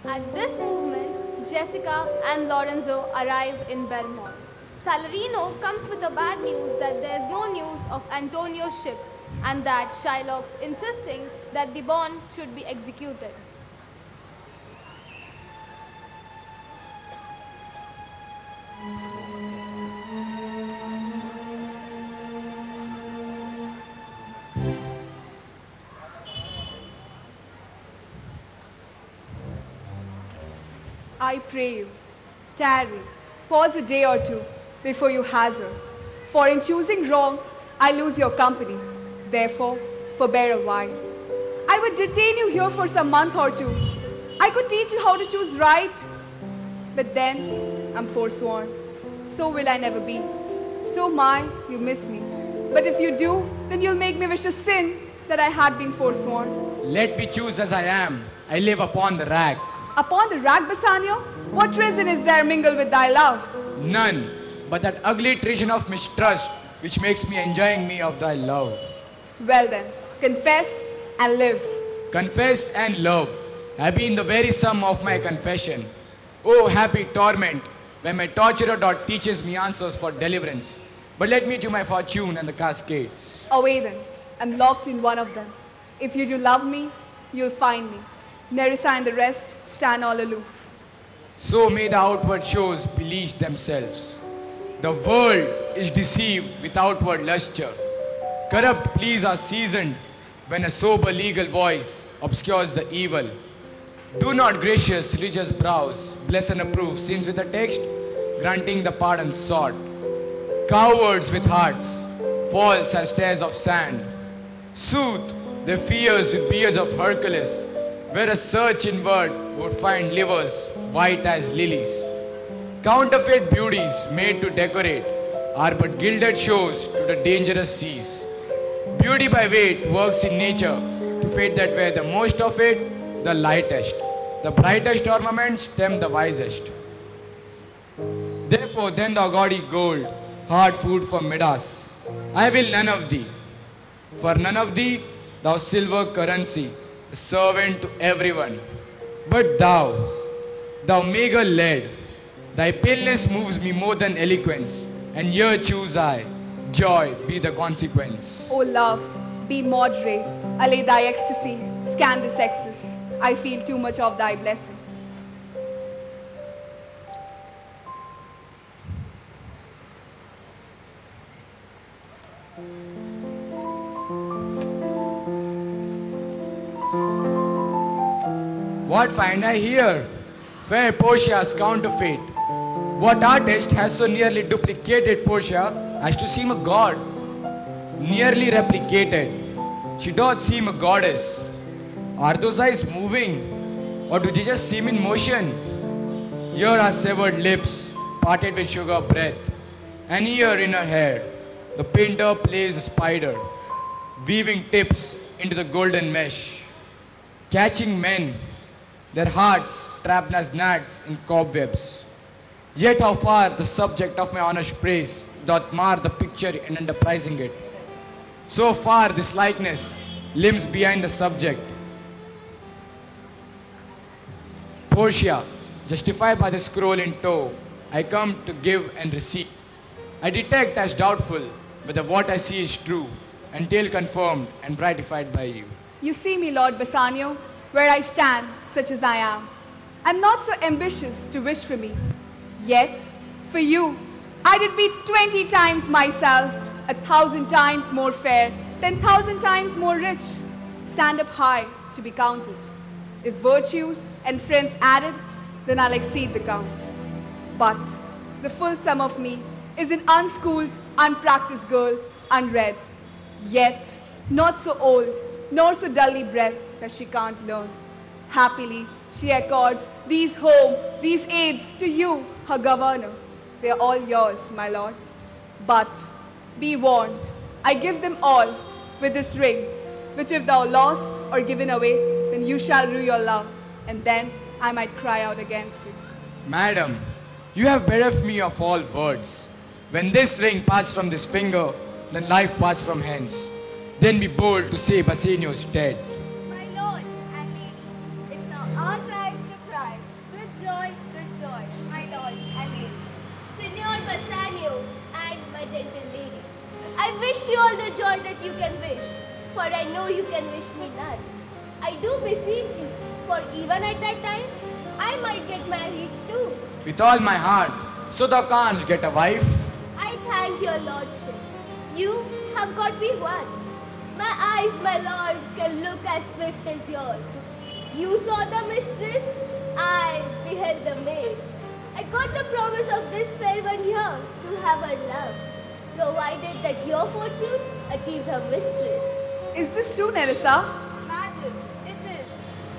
At this movement, Jessica and Lorenzo arrive in Belmont. Salarino comes with the bad news that there is no news of Antonio's ships and that Shylock's insisting that the bond should be executed. I pray you, tarry, pause a day or two before you hazard. For in choosing wrong, I lose your company. Therefore, forbear a while. I would detain you here for some month or two. I could teach you how to choose right. But then, I'm forsworn. So will I never be. So my, you miss me. But if you do, then you'll make me wish a sin that I had been forsworn. Let me choose as I am. I live upon the rack. Upon the rack, Bassanio? What treason is there mingled with thy love? None, but that ugly treason of mistrust which makes me enjoying me of thy love. Well then, confess and live. Confess and love. have been the very sum of my confession. Oh, happy torment, when my torturer dot teaches me answers for deliverance. But let me to my fortune and the cascades. Away then. I'm locked in one of them. If you do love me, you'll find me. Nerissa and the rest stand all aloof. So may the outward shows beleach themselves. The world is deceived with outward lustre. Corrupt pleas are seasoned when a sober legal voice obscures the evil. Do not gracious religious brows bless and approve sins with a text, granting the pardon sought. Cowards with hearts, false as stairs of sand, soothe their fears with beards of Hercules, where a search inward would find livers white as lilies. Counterfeit beauties made to decorate are but gilded shows to the dangerous seas. Beauty by weight works in nature to fate that where the most of it, the lightest, the brightest ornaments tempt the wisest. Therefore then thou gaudy gold, hard food for Midas, I will none of thee. For none of thee, thou silver currency, a servant to everyone. But thou meager lead, thy paleness moves me more than eloquence, and here choose I, joy be the consequence. O love, be moderate, allay thy ecstasy, scan the sexes. I feel too much of thy blessing. What find I here? Fair Portia's counterfeit. What artist has so nearly duplicated Portia as to seem a god? Nearly replicated. She doth seem a goddess. Are those eyes moving, or do they just seem in motion? Here are severed lips, parted with sugar breath, and here in her hair, the painter plays a spider, weaving tips into the golden mesh, catching men, their hearts trapped as gnats in cobwebs. Yet how far the subject of my honest praise doth mar the picture in enterprising it. So far this likeness limbs behind the subject. Portia, justified by the scroll in tow, I come to give and receive. I detect as doubtful whether what I see is true, until confirmed and ratified by you. You see me, Lord Bassanio, where I stand, such as I am. I'm not so ambitious to wish for me. Yet, for you, I did be 20 times myself, 1,000 times more fair, 10,000 times more rich. Stand up high to be counted. If virtues and friends added, then I'll exceed the count. But the full sum of me is an unschooled, unpracticed girl, unread. Yet, not so old, nor so dully bred that she can't learn. Happily, she accords these home, these aids to you, her governor. They are all yours, my lord. But be warned, I give them all with this ring, which if thou lost or given away, then you shall rue your love, and then I might cry out against you. Madam, you have bereft me of all words. When this ring parts from this finger, then life parts from hence. Then be bold to say Bassanio's dead. My lord and lady, it's now our time to cry. Good joy, my lord and lady. Signor Bassanio and my gentle lady, I wish you all the joy that you can wish, for I know you can wish me none. I do beseech you, for even at that time, I might get married too. With all my heart, so thou canst get a wife. I thank your lordship. You have got me one. My eyes, my lord, can look as swift as yours. You saw the mistress, I beheld the maid. I got the promise of this fair one here to have her love, provided that your fortune achieved her mistress. Is this true, Nerissa? Madam, it is.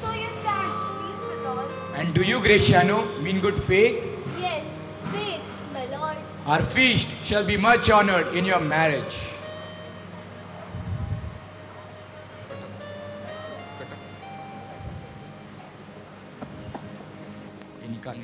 So you stand peace with us. And do you, Graciano, mean good faith? Yes, faith, my lord. Our feast shall be much honored in your marriage. निकाल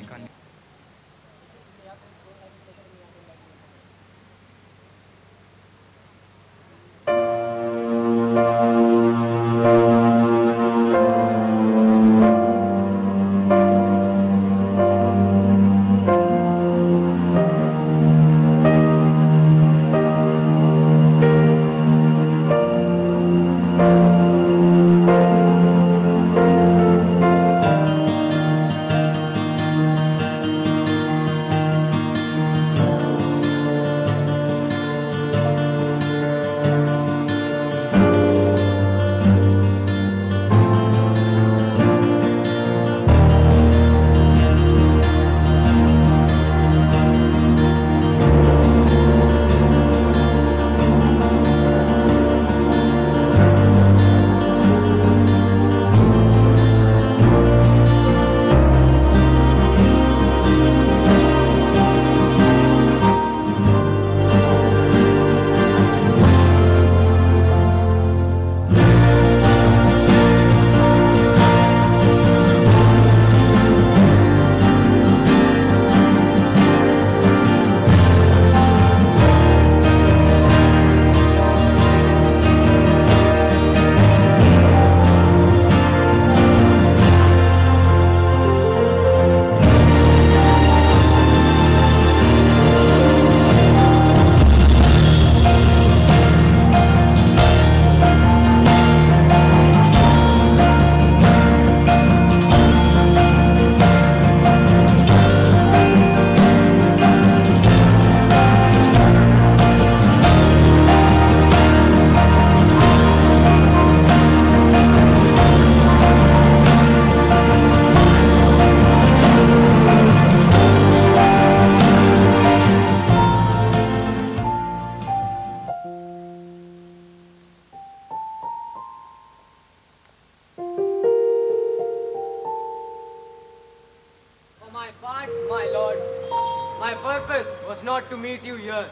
purpose was not to meet you here,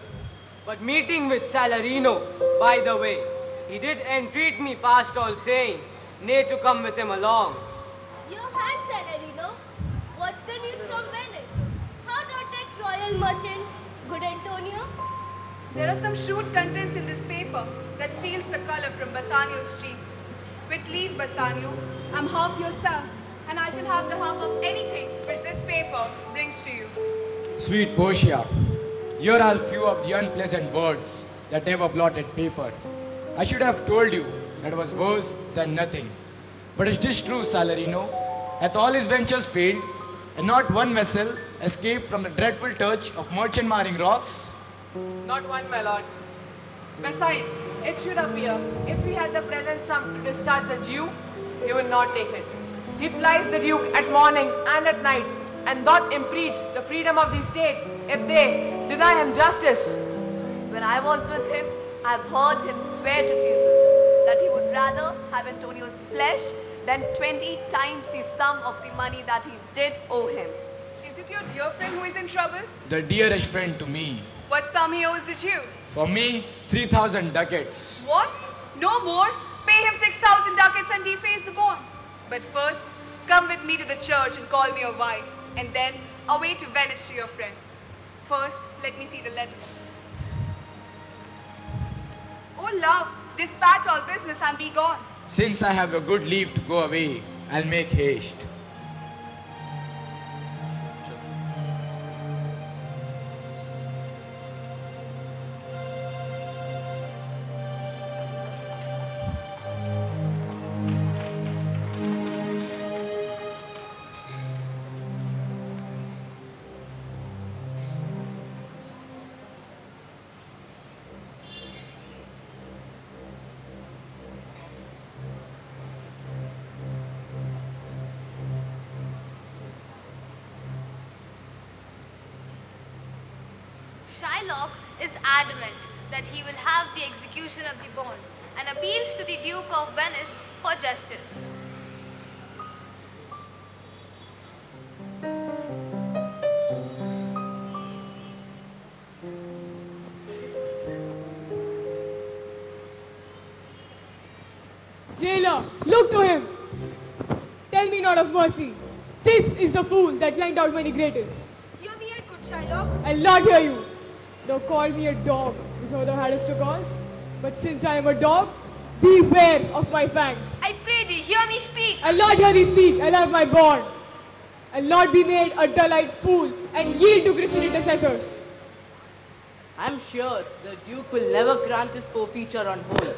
but meeting with Salarino. By the way, he did entreat me past all saying, nay, to come with him along. Your hand, Salarino. What's the news from Venice? How about that royal merchant, good Antonio? There are some shrewd contents in this paper that steals the color from Bassanio's cheek. With leave, Bassanio, I'm half yourself, and I shall have the half of anything which this paper brings to you. Sweet Portia, here are few of the unpleasant words that ever blotted paper. I should have told you that was worse than nothing. But is this true, Salarino? Hath all his ventures failed, and not one vessel escaped from the dreadful touch of merchant-marring rocks? Not one, my lord. Besides, it should appear, if he had the present sum to discharge the Jew, he would not take it. He plies the Duke at morning and at night, and doth impeach the freedom of the state if they deny him justice. When I was with him, I've heard him swear to Jubal that he would rather have Antonio's flesh than 20 times the sum of the money that he did owe him. Is it your dear friend who is in trouble? The dearest friend to me. What sum he owes the Jew? For me, 3,000 ducats. What? No more? Pay him 6,000 ducats and deface the bond. But first, come with me to the church and call me a wife, and then away to Venice to your friend. First, let me see the letter. Oh, love, dispatch all business and be gone. Since I have a good leave to go away, I'll make haste. Shylock is adamant that he will have the execution of the bond and appeals to the Duke of Venice for justice. Jailer, look to him. Tell me not of mercy. This is the fool that lent out many greatest. Hear me out, good Shylock. I'll not hear you. Thou called me a dog before thou hadst a cause. But since I am a dog, beware of my fangs. I pray thee, hear me speak. I'll not hear thee speak. I'll have my bond. I'll not be made a dull-eyed fool and yield to Christian intercessors. I'm sure the Duke will never grant this forfeiture on hold.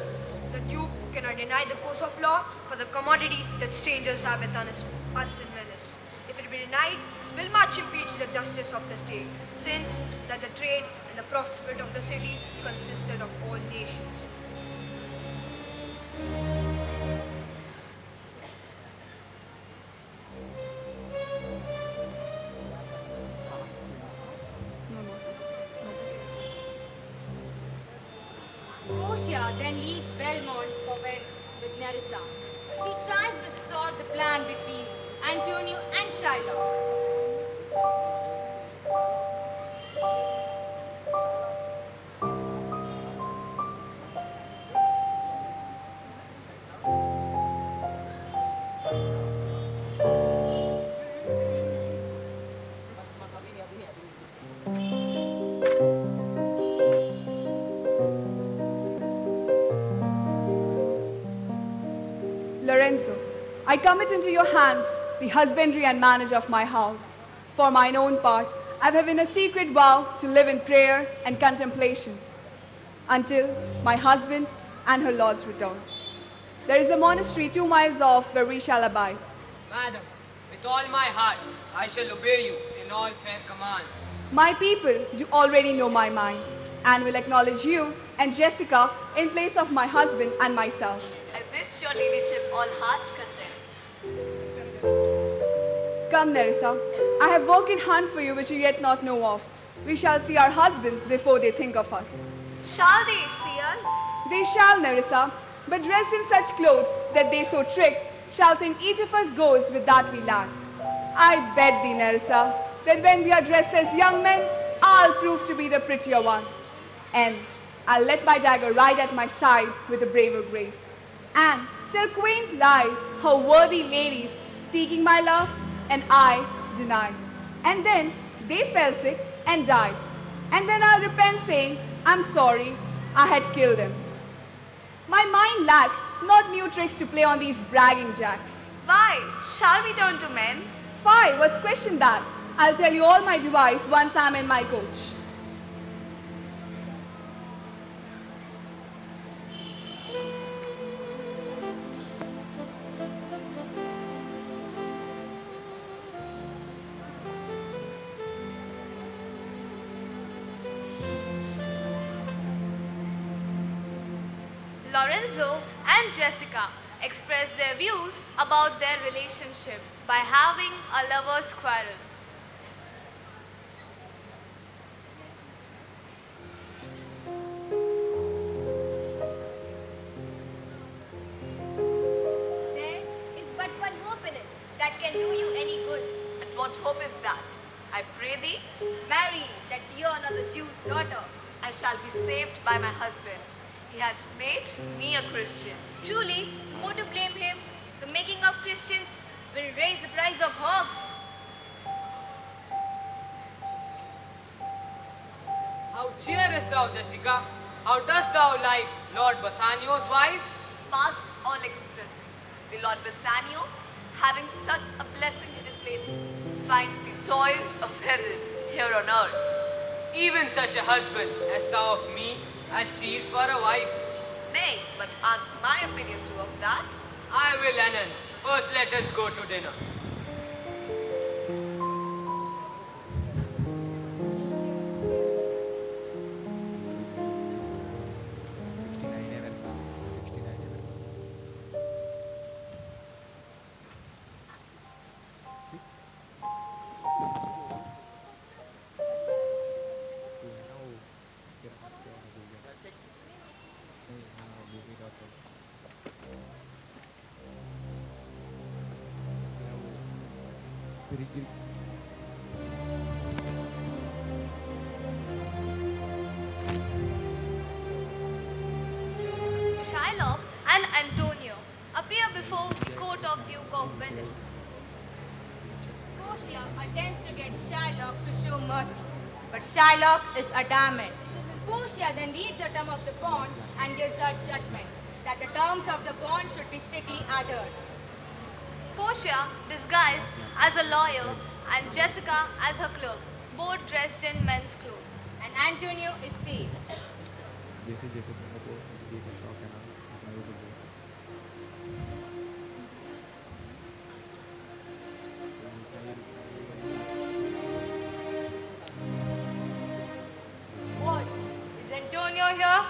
The Duke cannot deny the course of law for the commodity that strangers have with us in Venice. If it be denied, will much impeach the justice of the state, since that the trade and the profit of the city consisted of all nations. Portia then leaves Belmont for Venice with Nerissa. She tries to sort the plan between Antonio and Shylock. Lorenzo, I commit into your hands the husbandry and manage of my house. For mine own part, I have in a secret vow to live in prayer and contemplation until my husband and her lord's return. There is a monastery 2 miles off where we shall abide. Madam, with all my heart, I shall obey you in all fair commands. My people do already know my mind and will acknowledge you and Jessica in place of my husband and myself. I wish your ladyship all hearts content. Come, Nerissa. I have work in hand for you which you yet not know of. We shall see our husbands before they think of us. Shall they see us? They shall, Nerissa, but dress in such clothes that they so tricked shall think each of us goes with that we lack. I bet thee, Nerissa, that when we are dressed as young men, I'll prove to be the prettier one. And I'll let my dagger ride at my side with a braver grace. And till quaint lies her worthy ladies seeking my love, and I denied. And then they fell sick and died. And then I'll repent saying, I'm sorry, I had killed them. My mind lacks not new tricks to play on these bragging jacks. Why? Shall we turn to men? Fie, what's question that? I'll tell you all my device once I'm in my coach. Lorenzo and Jessica express their views about their relationship by having a lover's quarrel. There is but one hope in it that can do you any good. And what hope is that? I pray thee, Marry that dear another Jew's daughter. I shall be saved by my husband. He had made me a Christian. Truly, who to blame him? The making of Christians will raise the price of hogs. How cheerest thou, Jessica? How dost thou like Lord Bassanio's wife? Past all expressing, the Lord Bassanio, having such a blessing in his lady, finds the joys of heaven here on earth. Even such a husband as thou of me, as she is for a wife. Nay, but ask my opinion too of that. I will, Annan. First let us go to dinner. Shylock and Antonio appear before the court of Duke of Venice. Portia attempts to get Shylock to show mercy, but Shylock is adamant. Portia then reads the term of the bond and gives her judgment that the terms of the bond should be strictly adhered. Portia, disguised as a lawyer, and Jessica as her clerk, both dressed in men's clothes. And Antonio is saved. What? Is Antonio here?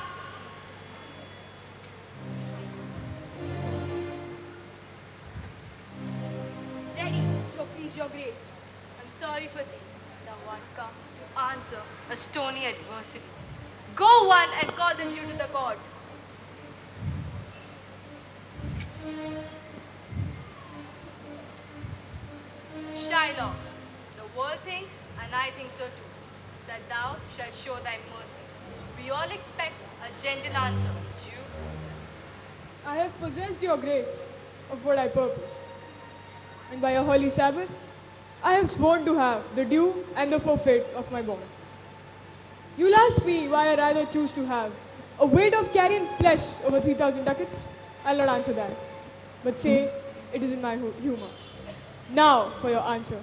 Ready, so please your grace. I'm sorry for thee. Thou art come to answer a stony adversity. Go one and call the Jew to the court. Shylock, the world thinks, and I think so too, that thou shalt show thy mercy. We all expect a gentle answer, Jew. I have possessed your grace of what I purpose. And by a holy Sabbath, I have sworn to have the due and the forfeit of my bond. You'll ask me why I rather choose to have a weight of carrion flesh over 3,000 ducats. I'll not answer that, but say it is in my humor. Now for your answer.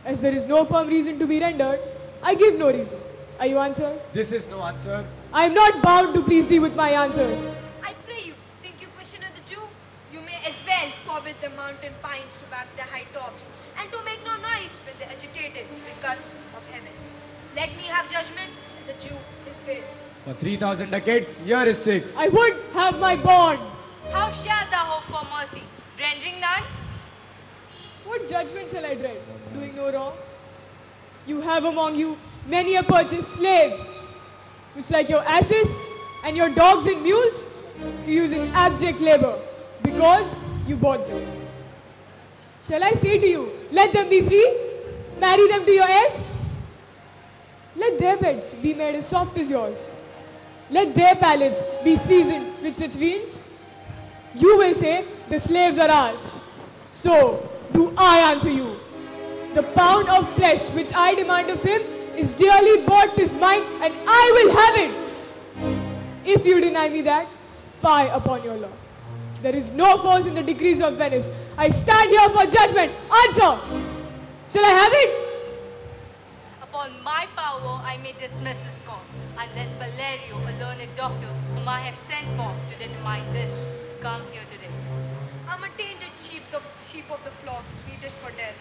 As there is no firm reason to be rendered, I give no reason. Are you answered? This is no answer. I am not bound to please thee with my answers. I pray you, think you questioner the Jew? You may as well forbid the mountain pines to back the high tops, and to make no noise with the agitated gust of heaven. Let me have judgment, and the Jew is fair. For 3,000 ducats, here is 6. I would have my bond. How shalt thou hope for mercy? Rendering none? What judgment shall I dread? Doing no wrong? You have among you many a purchased slaves, which like your asses and your dogs and mules, you use in abject labor, because you bought them. Shall I say to you, let them be free? Marry them to your heirs? Let their beds be made as soft as yours. Let their palates be seasoned with such viands. You will say, the slaves are ours. So do I answer you. The pound of flesh which I demand of him is dearly bought is mine, and I will have it. If you deny me that, fie upon your law. There is no force in the decrees of Venice. I stand here for judgment. Answer! Shall I have it? Upon my power, I may dismiss this court, unless Valerio, a learned doctor, whom I have sent for to determine this, come here today. I'm a tainted sheep of the flock, treated for death.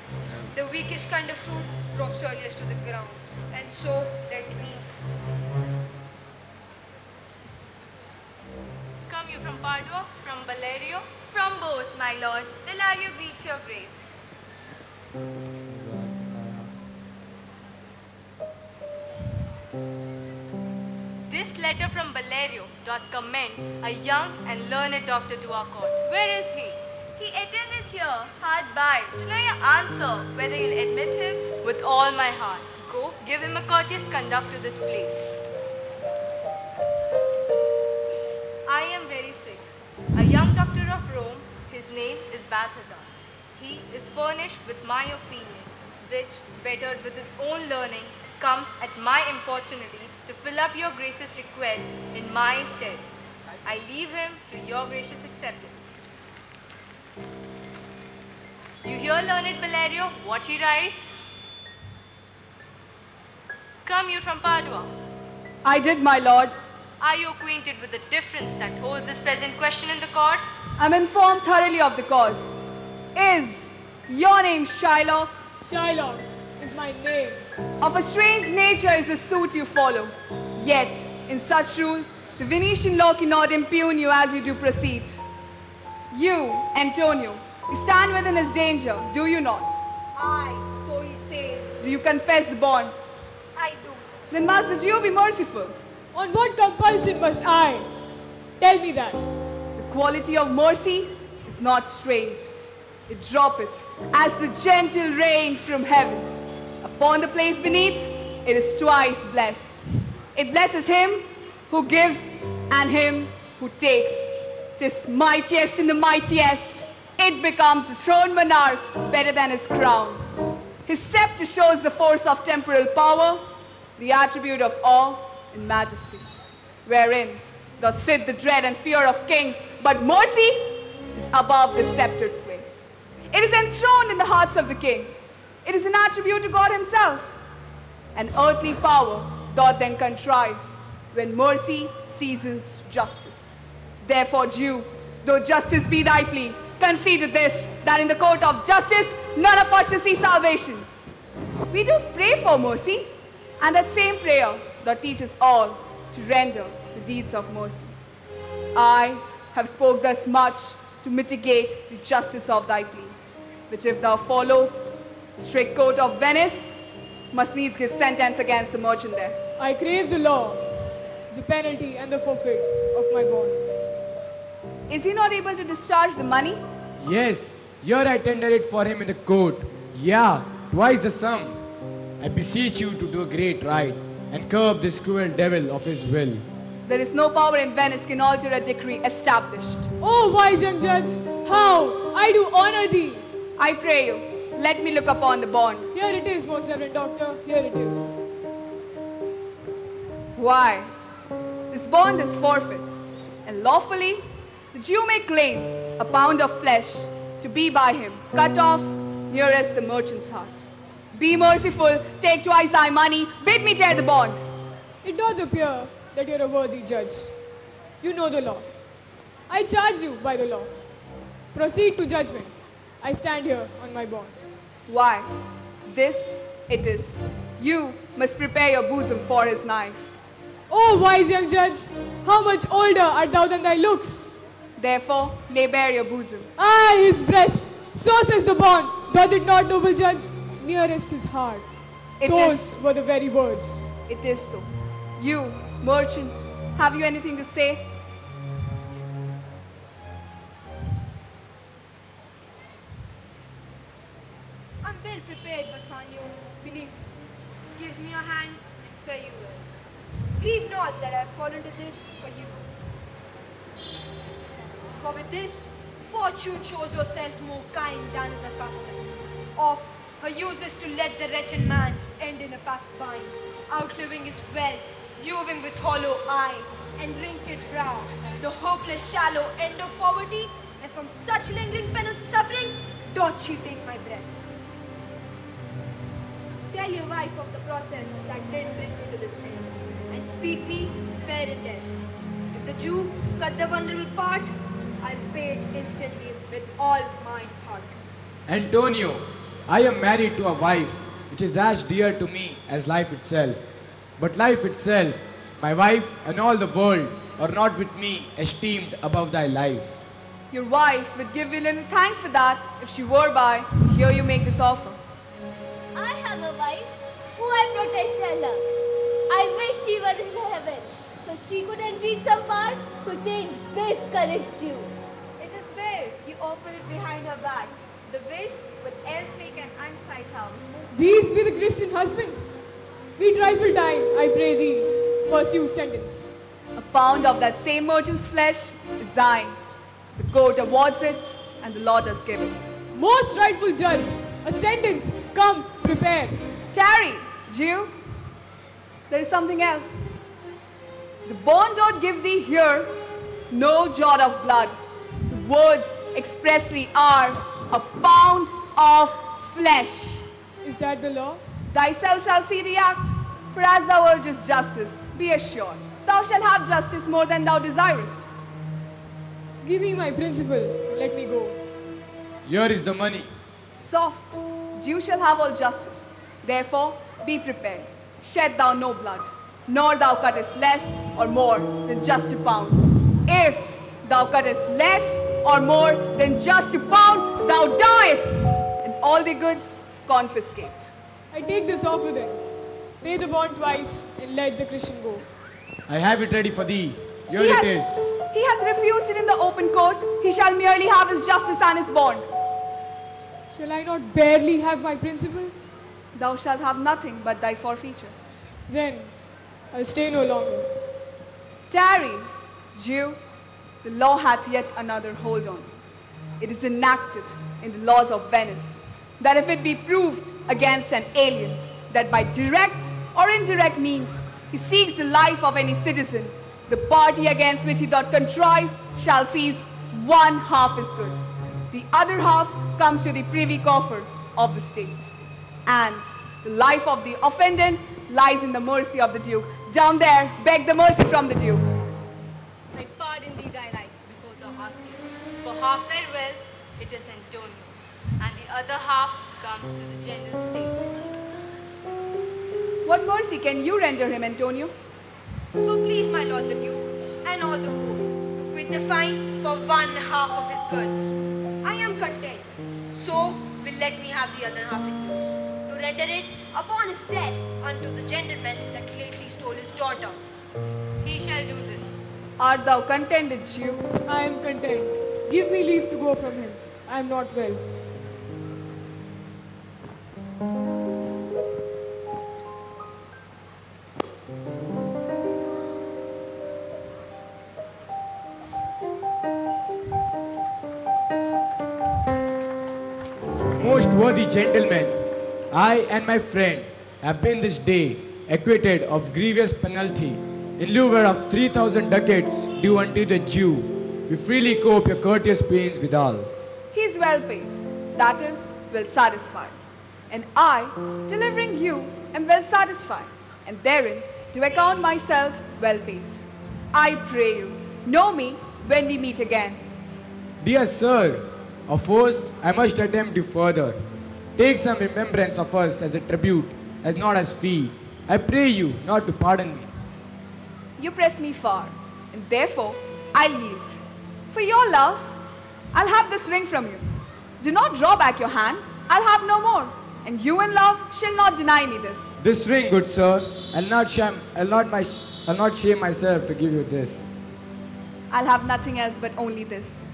The weakest kind of fruit drops earliest to the ground. And so, let me. Come you from Padua, from Valerio? From both, my lord. Valerio greets your grace. This letter from Valerio doth commend a young and learned doctor to our court. Where is he? He attendeth here, hard by, to know your answer, whether you'll admit him. With all my heart. Go, give him a courteous conduct to this place. I am very sick. A young doctor of Rome, his name is Balthazar. He is furnished with my opinion, which, bettered with his own learning, comes at my importunity to fill up your gracious request in my stead. I leave him to your gracious acceptance. You hear, learned Valerio, what he writes? Come you from Padua. I did, my lord. Are you acquainted with the difference that holds this present question in the court? I'm informed thoroughly of the cause. Is your name Shylock? Shylock is my name. Of a strange nature is the suit you follow. Yet, in such rule, the Venetian law cannot impugn you as you do proceed. You, Antonio, you stand within his danger, do you not? Aye, so he says. Do you confess the bond? I do. Then must the Jew be merciful? On what compulsion must I? Tell me that. The quality of mercy is not strange. It droppeth as the gentle rain from heaven. Upon the place beneath, it is twice blessed. It blesses him who gives and him who takes. 'Tis mightiest in the mightiest. It becomes the throned monarch better than his crown. His scepter shows the force of temporal power, the attribute of awe and majesty, wherein doth sit the dread and fear of kings, but mercy is above the sceptred sway. It is enthroned in the hearts of the king. It is an attribute to God himself. An earthly power doth then contrive when mercy seasons justice. Therefore, Jew, though justice be thy plea, concede this, that in the court of justice, none of us shall see salvation. We do pray for mercy, and that same prayer doth teach us all to render the deeds of mercy. I have spoke thus much to mitigate the justice of thy plea, which if thou follow, the strict court of Venice must needs give sentence against the merchant there. I crave the law, the penalty and the forfeit of my bond. Is he not able to discharge the money? Yes, here I tender it for him in the court. Yeah, twice the sum. I beseech you to do a great right and curb this cruel devil of his will. There is no power in Venice can alter a decree established. Oh, wise young judge, how I do honor thee. I pray you, let me look upon the bond. Here it is, most reverend doctor, here it is. Why? This bond is forfeit, and lawfully the Jew may claim a pound of flesh to be by him cut off nearest the merchant's heart. Be merciful, take twice thy money, bid me tear the bond. It doth appear that you're a worthy judge. You know the law. I charge you by the law. Proceed to judgment. I stand here on my bond. Why? This it is. You must prepare your bosom for his knife. Oh, wise young judge, how much older art thou than thy looks? Therefore, lay bare your bosom. Ah, his breast, so says the bond. Doth it not, noble judge? Nearest his heart. Those were the very words. It is so. You, merchant, have you anything to say? I'm well prepared, Bassanio. Beneath, give me your hand and Fare you well. Grieve not that I have fallen to this for you. For with this, fortune shows herself more kind than is her custom. Of her use is to let the wretched man end in a path bind, outliving his wealth, viewing with hollow eye and wrinkled brow, the hopeless shallow end of poverty, and from such lingering penance suffering, doth she take my breath. Tell your wife of the process that did bring me to this end, and speak me fair in death. If the Jew cut the vulnerable part, I'll pay it instantly with all my heart. Antonio, I am married to a wife which is as dear to me as life itself. But life itself, my wife and all the world are not with me esteemed above thy life. Your wife would give you little thanks for that if she were by to hear you make this offer. I have a wife who I protest and love. I wish she were in heaven, so she could entreat some power to change this cursed Jew. It is well you open it behind her back. The wish would else make an unfight house. These be the Christian husbands. We trifle time, I pray thee, pursue sentence. A pound of that same merchant's flesh is thine. The court awards it, and the law does give it. Most rightful judge, a sentence, come, prepare. Tarry, Jew. There is something else. The bond doth give thee here no jot of blood. The words expressly are a pound of flesh. Is that the law? Thyself shall see the act, for as thou urgest justice, be assured, thou shalt have justice more than thou desirest. Give me my principal, and let me go. Here is the money. Soft, Jew shall have all justice. Therefore, be prepared. Shed thou no blood, nor thou cuttest less or more than just a pound. If thou cuttest less or more than just a pound, thou diest, and all the goods confiscate. I take this offer then. Pay the bond twice, and let the Christian go. I have it ready for thee. Here it is. He hath refused it in the open court. He shall merely have his justice and his bond. Shall I not barely have my principal? Thou shalt have nothing but thy forfeiture. Then, I'll stay no longer. Tarry, Jew. The law hath yet another hold on you. It is enacted in the laws of Venice that if it be proved against an alien that by direct or indirect means he seeks the life of any citizen, the party against which he doth contrive shall seize one half his goods. The other half comes to the privy coffer of the state. And the life of the offendant lies in the mercy of the Duke. Down there, beg the mercy from the Duke. I pardon thee thy life before thou hast me. For half thy wealth it is Antonio's, and the other half comes to the general state. What mercy can you render him, Antonio? So please my lord the Duke and all the court, with the fine for one half of his goods. I am content. So will let me have the other half in use, to render it upon his death unto the gentleman that lately stole his daughter. He shall do this. Art thou contented, Jew? I am content. Give me leave to go from hence. I am not well. Most worthy gentlemen, I and my friend have been this day acquitted of grievous penalty in lieu of 3,000 ducats due unto the Jew. We freely cope your courteous pains withal. He is well paid, that is, well satisfied. And I, delivering you, am well satisfied, and therein do account myself well paid. I pray you, know me when we meet again. Dear sir, of course, I must attempt to further. Take some remembrance of us as a tribute, as not as fee. I pray you not to pardon me. You press me far, and therefore I'll yield. For your love, I'll have this ring from you. Do not draw back your hand, I'll have no more. And you in love shall not deny me this. This ring, good sir, I'll not shame myself to give you this. I'll have nothing else but only this.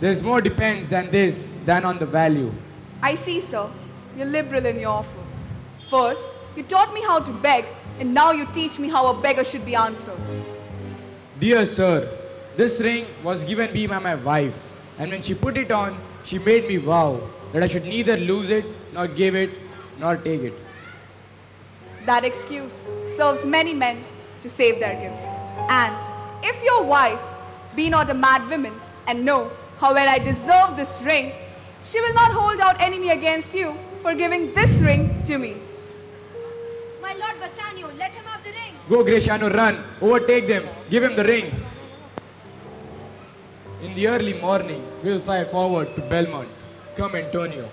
There's more depends than on the value. I see, sir, you're liberal in your offer. First, you taught me how to beg and now you teach me how a beggar should be answered. Dear sir, this ring was given me by my wife, and when she put it on, she made me vow that I should neither lose it, nor give it, nor take it. That excuse serves many men to save their gifts. And if your wife be not a mad woman and know how well I deserve this ring, she will not hold out enemy against you for giving this ring to me. My Lord Bassanio, let him have the ring. Go, Greciano, run, overtake them, give him the ring. In the early morning, we will fly forward to Belmont. Come, Antonio.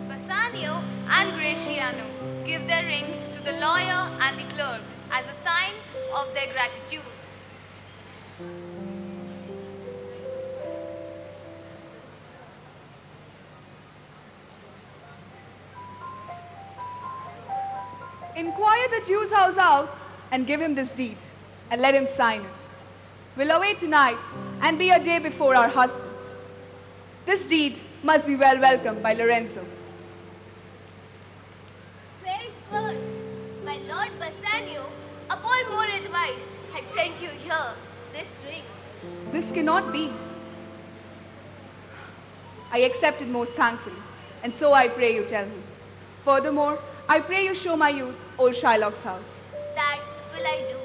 Bassanio and Greciano give their rings to the lawyer and the clerk as a sign of their gratitude. Inquire the Jew's house out and give him this deed, and let him sign it. We'll away tonight and be a day before our husband. This deed must be well welcomed by Lorenzo. Fair sir, my Lord Bassanio, upon more advice, had sent you here this ring. This cannot be. I accept it most thankfully, and so I pray you tell him. Furthermore, I pray you show my youth old Shylock's house. That will I do.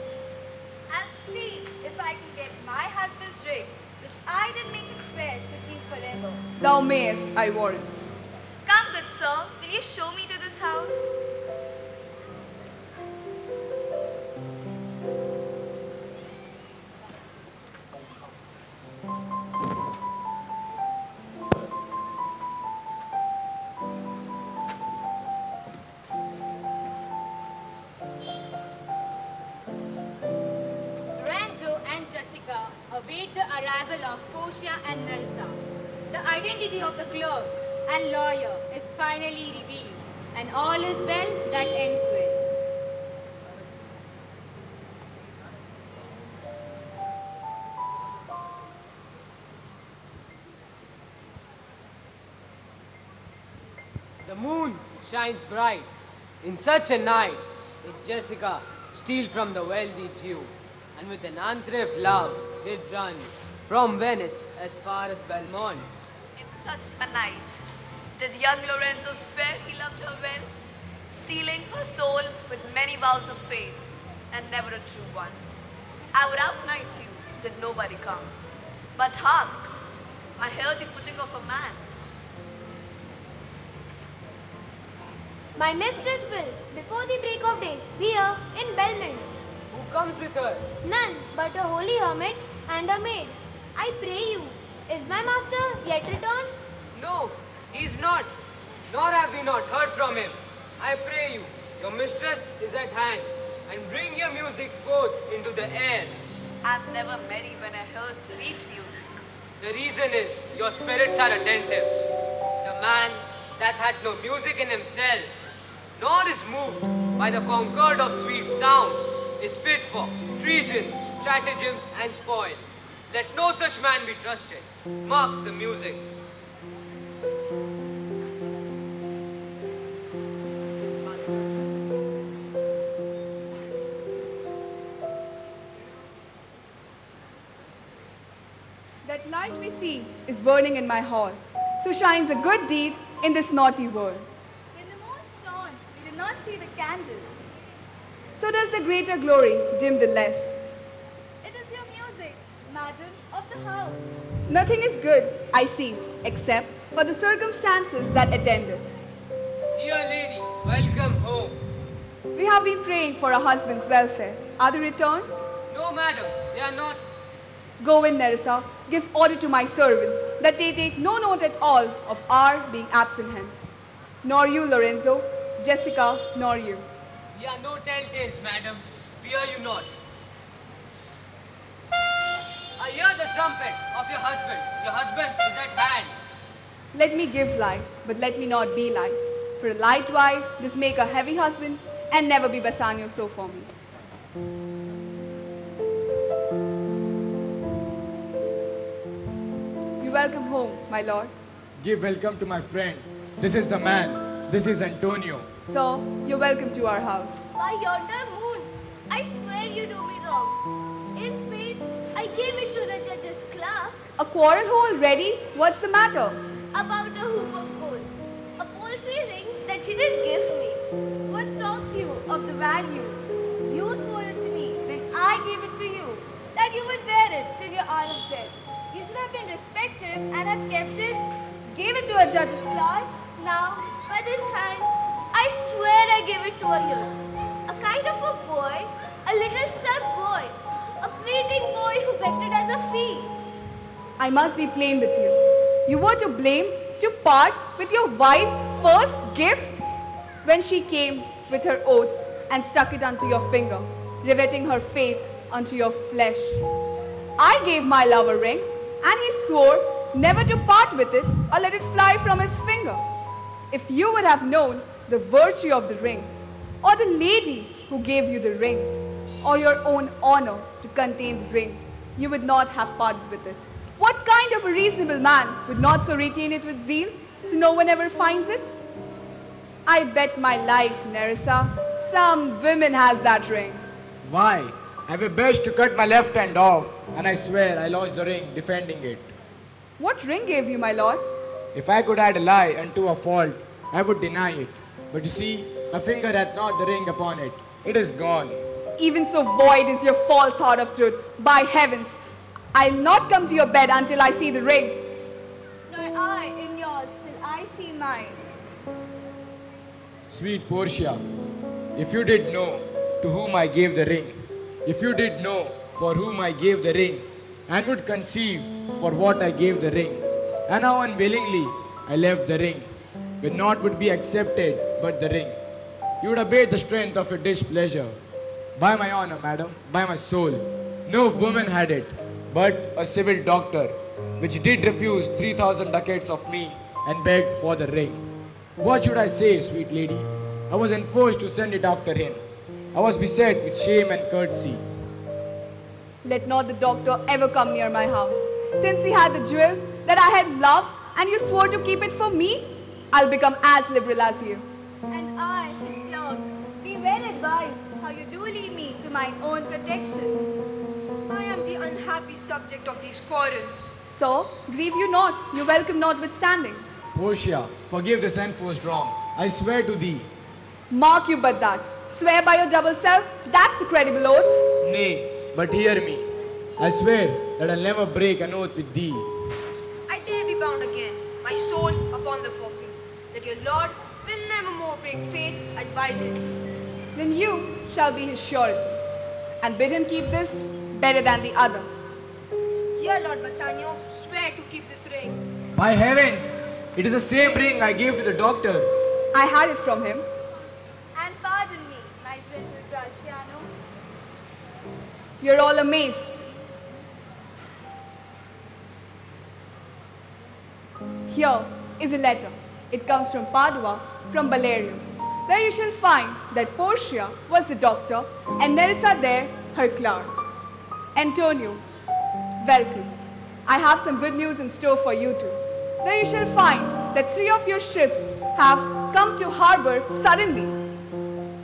I'll see if I can get my husband's ring, which I did make it swear to keep forever. Thou mayest, I warrant. Come, good sir, will you show me to this house? Lorenzo and Jessica await the arrival of Portia and Nerissa. The identity of the clerk and lawyer is finally revealed, and all is well that ends well. The moon shines bright. In such a night, did Jessica steal from the wealthy Jew, and with an unthrift love did run from Venice as far as Belmont. In such a night, did young Lorenzo swear he loved her well, stealing her soul with many vows of faith, and never a true one. I would outnight you, did nobody come. But hark, I hear the footing of a man. My mistress will, before the break of day, be here in Belmont. Who comes with her? None but a holy hermit and a maid. I pray you, is my master yet returned? No, he is not. Nor have we not heard from him. I pray you, your mistress is at hand, and bring your music forth into the air. I'm never merry when I hear sweet music. The reason is your spirits are attentive. The man that had no music in himself, nor is moved by the concord of sweet sound, is fit for treasons, stratagems, and spoil. Let no such man be trusted. Mark the music. That light we see is burning in my hall. So shines a good deed in this naughty world. When the moon shone, we did not see the candle. So does the greater glory dim the less. It is your music, madam of the house. Nothing is good, I see, except for the circumstances that attend it. Dear lady, welcome home. We have been praying for our husband's welfare. Are they returned? No, madam, they are not. Go in, Nerissa. Give order to my servants that they take no note at all of our being absent hence. Nor you, Lorenzo, Jessica, nor you. We are no telltales, madam. Fear you not. I hear the trumpet of your husband. Your husband is at hand. Let me give life, but let me not be life. For a light wife, just make a heavy husband, and never be Bassanio so for me. You welcome home, my lord. Give welcome to my friend. This is the man. This is Antonio. So, you're welcome to our house. By yonder moon, I swear you do me wrong. In faith, I gave it to the judge's clerk. A quarrel already? What's the matter? About a hoop of gold. A paltry ring that she did give me. What talk you of the value? You swore it to me when I gave it to you, that you would wear it till your hour of death. You should have been respective and have kept it. Gave it to a judge's clerk. Now, by this hand, I swear I gave it to a youth. A kind of a boy, a little scrub boy, a prating boy who begged it as a fee. I must be plain with you. You were to blame to part with your wife's first gift when she came with her oaths and stuck it unto your finger, riveting her faith unto your flesh. I gave my love a ring, and he swore never to part with it or let it fly from his finger. If you would have known the virtue of the ring, or the lady who gave you the rings, or your own honor to contain the ring, you would not have parted with it. What kind of a reasonable man would not so retain it with zeal, so no one ever finds it? I bet my life, Nerissa, some woman has that ring. Why? I have best to cut my left hand off, and I swear I lost the ring defending it. What ring gave you, my lord? If I could add a lie unto a fault, I would deny it. But you see, my finger hath not the ring upon it. It is gone. Even so void is your false heart of truth. By heavens, I'll not come to your bed until I see the ring. Nor I in yours till I see mine. Sweet Portia, if you did know to whom I gave the ring, if you did know for whom I gave the ring, and would conceive for what I gave the ring, and how unwillingly I left the ring, when naught would be accepted but the ring, you would abate the strength of your displeasure. By my honor, madam, by my soul, no woman had it, but a civil doctor, which did refuse 3,000 ducats of me and begged for the ring. What should I say, sweet lady? I was enforced to send it after him. I was beset with shame and courtesy. Let not the doctor ever come near my house. Since he had the jewel that I had loved and you swore to keep it for me, I'll become as liberal as you. And I, his clerk, be well advised how you do leave me to mine own protection. I am the unhappy subject of these quarrels. So, grieve you not, you welcome notwithstanding. Portia, forgive this enforced wrong. I swear to thee. Mark you but that. Swear by your double self, that's a credible oath. Nay, but hear me. I'll swear that I'll never break an oath with thee. I dare be bound again, my soul upon the forfeit, that your Lord will never more break faith advisedly. Then you shall be his surety, and bid him keep this better than the other. Here, Lord Bassanio, swear to keep this ring. By heavens, it is the same ring I gave to the doctor. I had it from him. And pardon me, my gentle Graciano. You're all amazed. Here is a letter. It comes from Padua, from Valerio, where you shall find that Portia was the doctor and Nerissa there her clerk. Antonio, welcome. I have some good news in store for you two. There you shall find that 3 of your ships have come to harbor suddenly.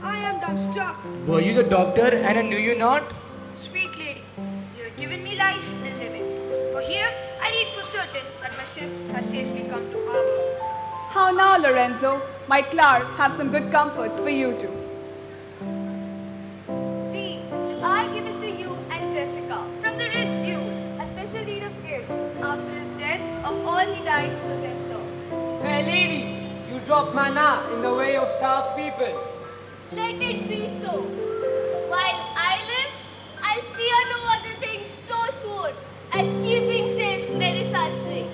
I am dumbstruck. Were you the doctor and I knew you not? Sweet lady, you have given me life and living. For here I read for certain that my ships have safely come to harbor. How now, Lorenzo? My clerk have some good comforts for you two. Thee, do I give it to you and Jessica, from the rich you, a special deed of gift, after his death, of all he dies possessed of. Fair ladies, you drop manna in the way of starved people. Let it be so. While I live, I'll fear no other thing so sure as keeping safe Nerissa's ring.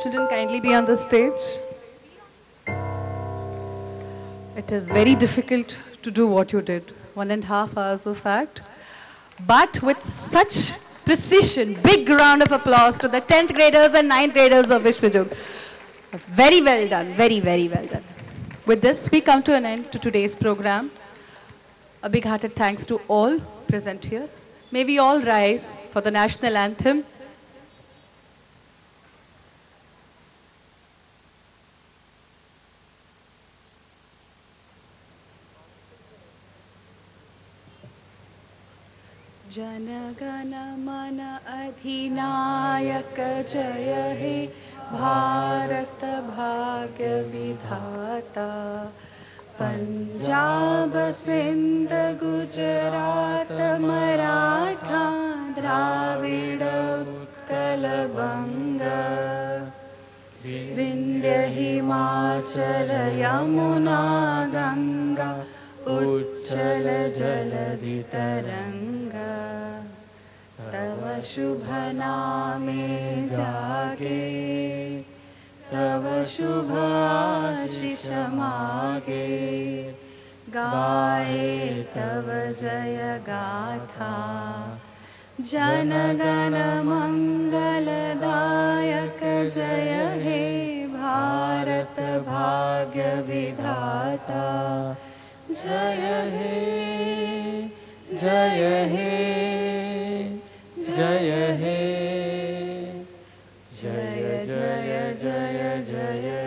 Children, kindly be on the stage. It is very difficult to do what you did. 1.5 hours of act. But with such precision, big round of applause to the 10th graders and 9th graders of Vishwajyot. Very well done, very, very well done. With this, we come to an end to today's program. A big-hearted thanks to all present here. May we all rise for the national anthem. जनगण मन अधिनायक जय हे भारत भाग्य विधाता पंजाब सिंध गुजरात मराठा द्राविड़ उत्कल बंग विंध्य हिमाचल यमुना गंगा उच्चल जलधि तरंगा तव शुभ नामे जागे तव शुभ आशीष मागे गाए तव जय गाथा जनगण मंगलदायक जय हे भारत भाग्य विधाता जय हे जय हे जय हे जय जय जय जय